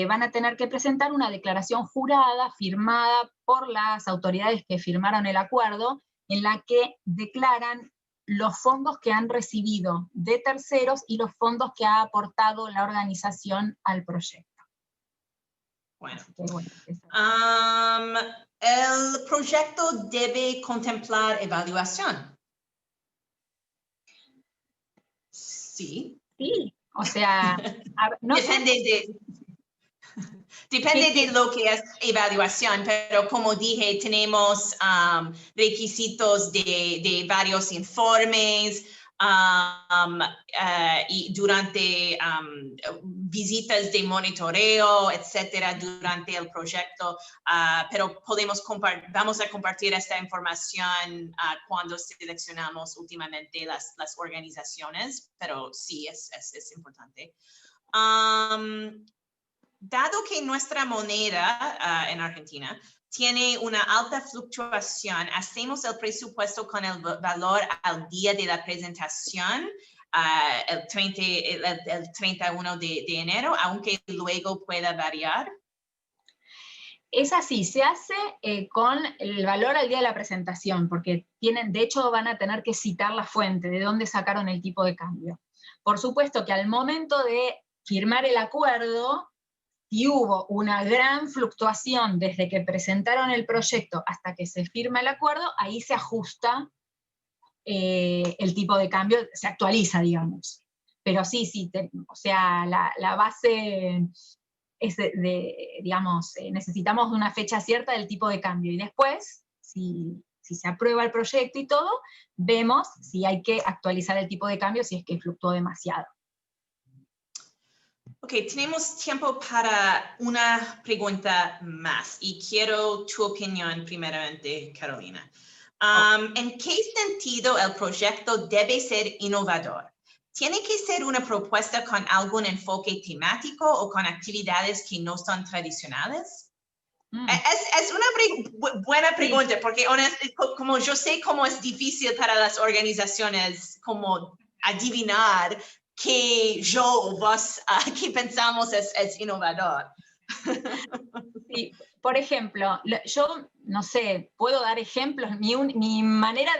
van a tener que presentar una declaración jurada firmada por las autoridades que firmaron el acuerdo, en la que declaran los fondos que han recibido de terceros y los fondos que ha aportado la organización al proyecto.
Bueno.
Bueno,
el proyecto debe contemplar evaluación. Sí.
Sí, o sea, no
Depende de lo que es evaluación, pero como dije, tenemos requisitos de varios informes y durante visitas de monitoreo, etcétera, durante el proyecto, pero vamos a compartir esta información cuando seleccionamos últimamente las organizaciones, pero sí, es importante. Dado que nuestra moneda en Argentina tiene una alta fluctuación, hacemos el presupuesto con el valor al día de la presentación, el 31 de enero, aunque luego pueda variar.
Es así, se hace con el valor al día de la presentación, porque de hecho van a tener que citar la fuente, de dónde sacaron el tipo de cambio. Por supuesto que al momento de firmar el acuerdo, si hubo una gran fluctuación desde que presentaron el proyecto hasta que se firma el acuerdo, ahí se ajusta el tipo de cambio, se actualiza, digamos. Pero sí, o sea, la base es digamos, necesitamos una fecha cierta del tipo de cambio, y después, si se aprueba el proyecto y todo, vemos si hay que actualizar el tipo de cambio si es que fluctuó demasiado.
Ok, tenemos tiempo para una pregunta más y quiero tu opinión primeramente, Carolina. ¿En qué sentido el proyecto debe ser innovador? ¿Tiene que ser una propuesta con algún enfoque temático o con actividades que no son tradicionales? Es una buena pregunta, porque como yo sé cómo es difícil para las organizaciones como adivinar que yo o vos que pensamos es innovador.
Sí, por ejemplo, yo no sé, puedo dar ejemplos, mi manera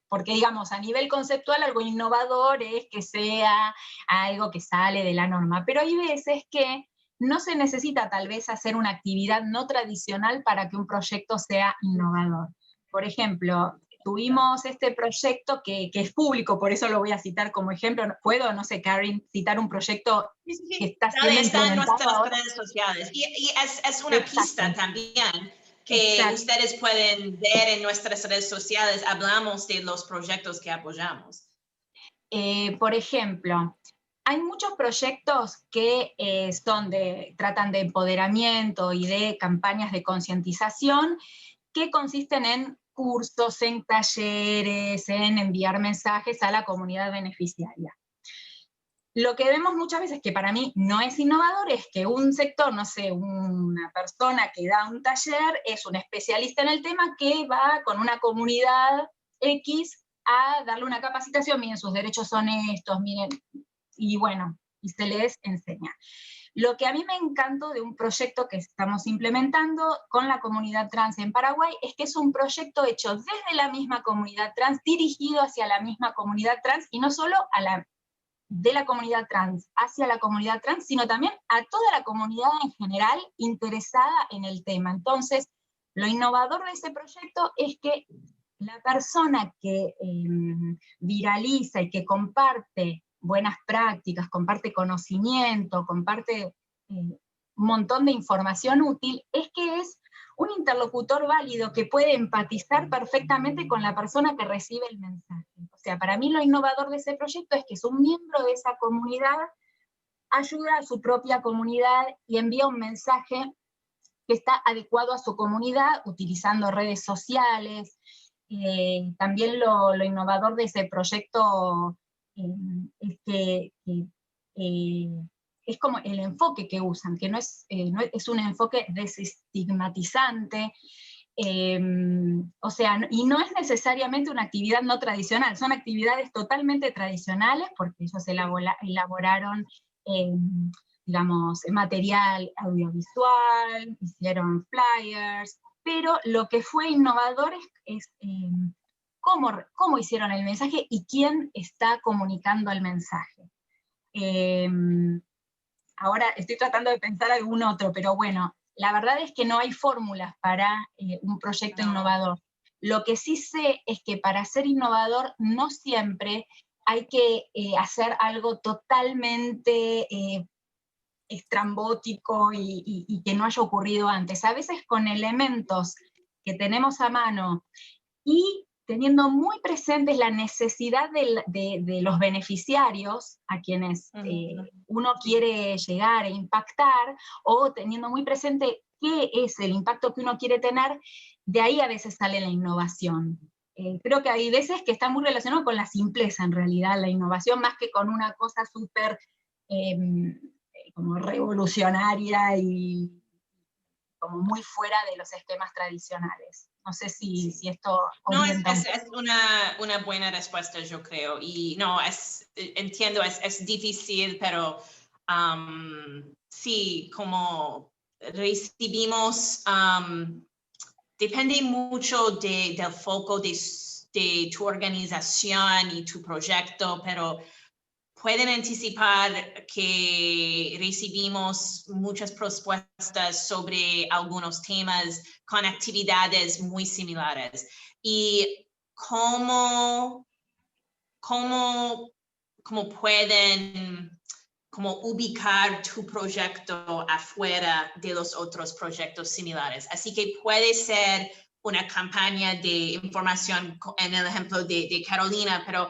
porque digamos, a nivel conceptual algo innovador es que sea algo que sale de la norma, pero hay veces que no se necesita tal vez hacer una actividad no tradicional para que un proyecto sea innovador. Por ejemplo, tuvimos este proyecto que es público, por eso lo voy a citar como ejemplo. ¿Puedo, no sé, Karen, citar un proyecto que está
en nuestras redes sociales? Y es una pista también que ustedes pueden ver en nuestras redes sociales. Hablamos de los proyectos que apoyamos.
Por ejemplo, hay muchos proyectos que tratan de empoderamiento y de campañas de concientización que consisten en cursos, en talleres, en enviar mensajes a la comunidad beneficiaria. Lo que vemos muchas veces, que para mí no es innovador, es que un sector, no sé, una persona que da un taller es un especialista en el tema que va con una comunidad X a darle una capacitación, miren, sus derechos son estos, miren, y bueno, y se les enseña. Lo que a mí me encantó de un proyecto que estamos implementando con la comunidad trans en Paraguay es que es un proyecto hecho desde la misma comunidad trans, dirigido hacia la misma comunidad trans, y no solo de la comunidad trans hacia la comunidad trans, sino también a toda la comunidad en general interesada en el tema. Entonces, lo innovador de ese proyecto es que la persona que viraliza y que comparte buenas prácticas, comparte conocimiento, comparte un montón de información útil, es que es un interlocutor válido que puede empatizar perfectamente con la persona que recibe el mensaje. O sea, para mí lo innovador de ese proyecto es que es un miembro de esa comunidad, ayuda a su propia comunidad y envía un mensaje que está adecuado a su comunidad, utilizando redes sociales. También lo innovador de ese proyecto es que es como el enfoque que usan, que no es un enfoque desestigmatizante, o sea, y no es necesariamente una actividad no tradicional, son actividades totalmente tradicionales, porque ellos elaboraron, digamos, material audiovisual, hicieron flyers, pero lo que fue innovador es cómo hicieron el mensaje y quién está comunicando el mensaje. Ahora estoy tratando de pensar algún otro, pero bueno, la verdad es que no hay fórmulas para un proyecto innovador. Lo que sí sé es que para ser innovador no siempre hay que hacer algo totalmente estrambótico y que no haya ocurrido antes. A veces con elementos que tenemos a mano y teniendo muy presentes la necesidad de los beneficiarios a quienes uno quiere llegar e impactar, o teniendo muy presente qué es el impacto que uno quiere tener, de ahí a veces sale la innovación. Creo que hay veces que está muy relacionado con la simpleza, en realidad, la innovación, más que con una cosa súper como revolucionaria y como muy fuera de los esquemas tradicionales. No sé si esto orienta.
No, es una buena respuesta, yo creo. Y no, entiendo, es difícil, pero sí, como recibimos, depende mucho del foco de tu organización y tu proyecto, pero pueden anticipar que recibimos muchas propuestas sobre algunos temas con actividades muy similares. Y cómo pueden ubicar tu proyecto afuera de los otros proyectos similares. Así que puede ser una campaña de información, en el ejemplo de Carolina, pero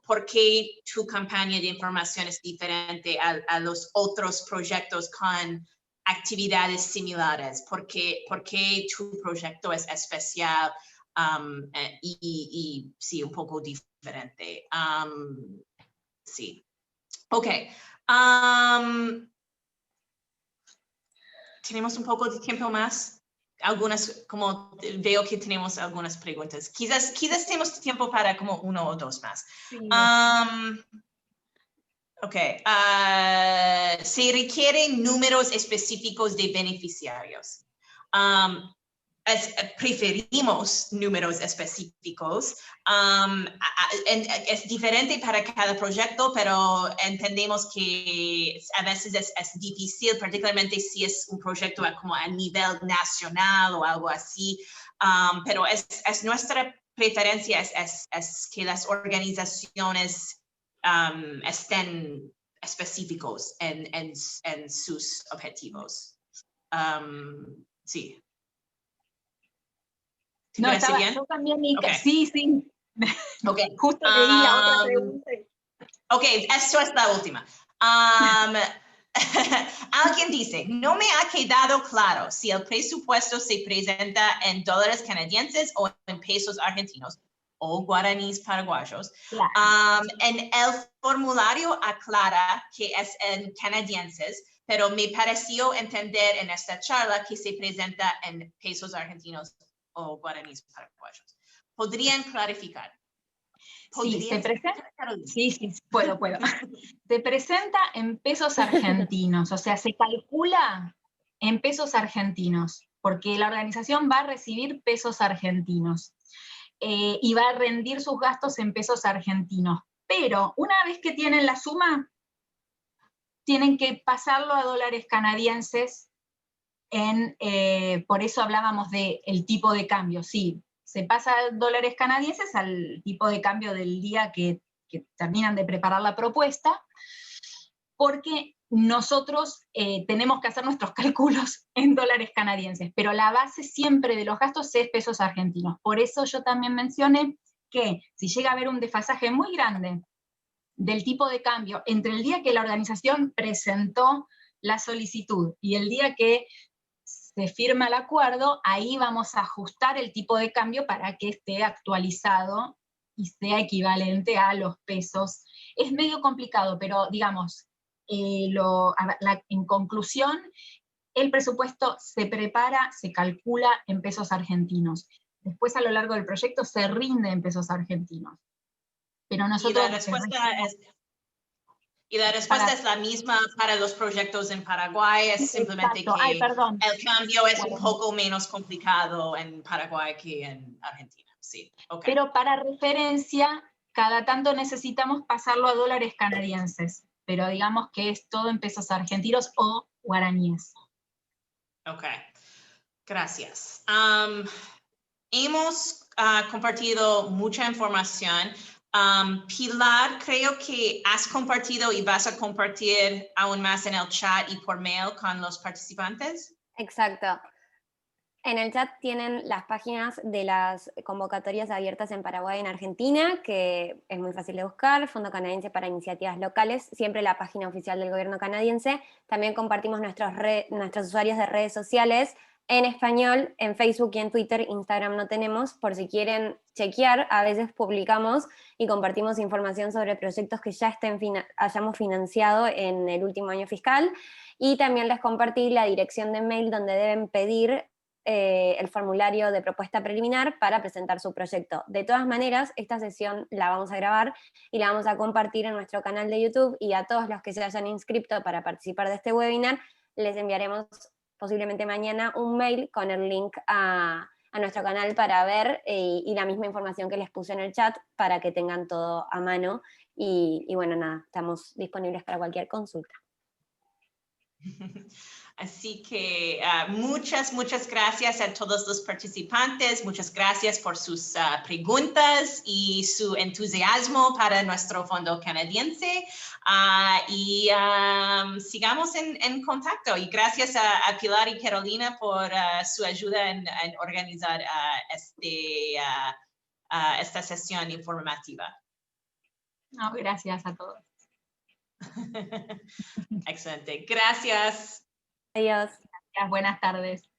¿por qué tu campaña de información es diferente a los otros proyectos con actividades similares? ¿Por qué tu proyecto es especial y sí, un poco diferente? Sí. Ok. Tenemos un poco de tiempo más. Como veo que tenemos algunas preguntas. Quizás tenemos tiempo para como uno o dos más. Sí. Ok. Se requieren números específicos de beneficiarios. Preferimos números específicos. Es diferente para cada proyecto, pero entendemos que a veces es difícil, particularmente si es un proyecto como a nivel nacional o algo así. Pero es nuestra preferencia es que las organizaciones estén específicos en sus objetivos. Sí.
No, bien? Yo también, okay. Sí.
Okay.
Justo leí la otra pregunta.
Ok, esto es la última. Alguien dice, no me ha quedado claro si el presupuesto se presenta en dólares canadienses o en pesos argentinos o guaraníes paraguayos.
Claro.
En el formulario aclara que es en canadienses, pero me pareció entender en esta charla que se presenta en pesos argentinos o guaraníes paraguayos. ¿Podrían clarificar?
Sí, se presenta. Sí, puedo. Se presenta en pesos argentinos, o sea, se calcula en pesos argentinos, porque la organización va a recibir pesos argentinos y va a rendir sus gastos en pesos argentinos. Pero una vez que tienen la suma, tienen que pasarlo a dólares canadienses, por eso hablábamos del tipo de cambio, sí. Se pasa dólares canadienses al tipo de cambio del día que terminan de preparar la propuesta, porque nosotros tenemos que hacer nuestros cálculos en dólares canadienses, pero la base siempre de los gastos es pesos argentinos. Por eso yo también mencioné que si llega a haber un desfasaje muy grande del tipo de cambio entre el día que la organización presentó la solicitud y el día que se firma el acuerdo, ahí vamos a ajustar el tipo de cambio para que esté actualizado y sea equivalente a los pesos. Es medio complicado, pero digamos, en conclusión, el presupuesto se prepara, se calcula en pesos argentinos. Después, a lo largo del proyecto, se rinde en pesos argentinos. Pero nosotros...
Y la respuesta es la misma para los proyectos en Paraguay, es simplemente que el cambio es un poco menos complicado en Paraguay que en Argentina. Sí, okay.
Pero para referencia, cada tanto necesitamos pasarlo a dólares canadienses, pero digamos que es todo en pesos argentinos o guaraníes.
Ok, gracias. Hemos compartido mucha información. Pilar, creo que has compartido y vas a compartir aún más en el chat y por mail con los participantes.
Exacto. En el chat tienen las páginas de las convocatorias abiertas en Paraguay y en Argentina, que es muy fácil de buscar, Fondo Canadiense para Iniciativas Locales, siempre la página oficial del gobierno canadiense. También compartimos nuestros usuarios de redes sociales en español, en Facebook y en Twitter. Instagram no tenemos, por si quieren chequear, a veces publicamos y compartimos información sobre proyectos que ya hayamos financiado en el último año fiscal. Y también les compartí la dirección de mail donde deben pedir el formulario de propuesta preliminar para presentar su proyecto. De todas maneras, esta sesión la vamos a grabar y la vamos a compartir en nuestro canal de YouTube, y a todos los que se hayan inscrito para participar de este webinar, les enviaremos posiblemente mañana un mail con el link a nuestro canal para ver y la misma información que les puse en el chat para que tengan todo a mano. Y bueno, nada, estamos disponibles para cualquier consulta.
Así que muchas gracias a todos los participantes, muchas gracias por sus preguntas y su entusiasmo para nuestro fondo canadiense, y sigamos en contacto, y gracias a Pilar y Carolina por su ayuda en organizar esta sesión informativa.
No, gracias a todos.
Excelente, gracias.
Adiós.
Buenas tardes.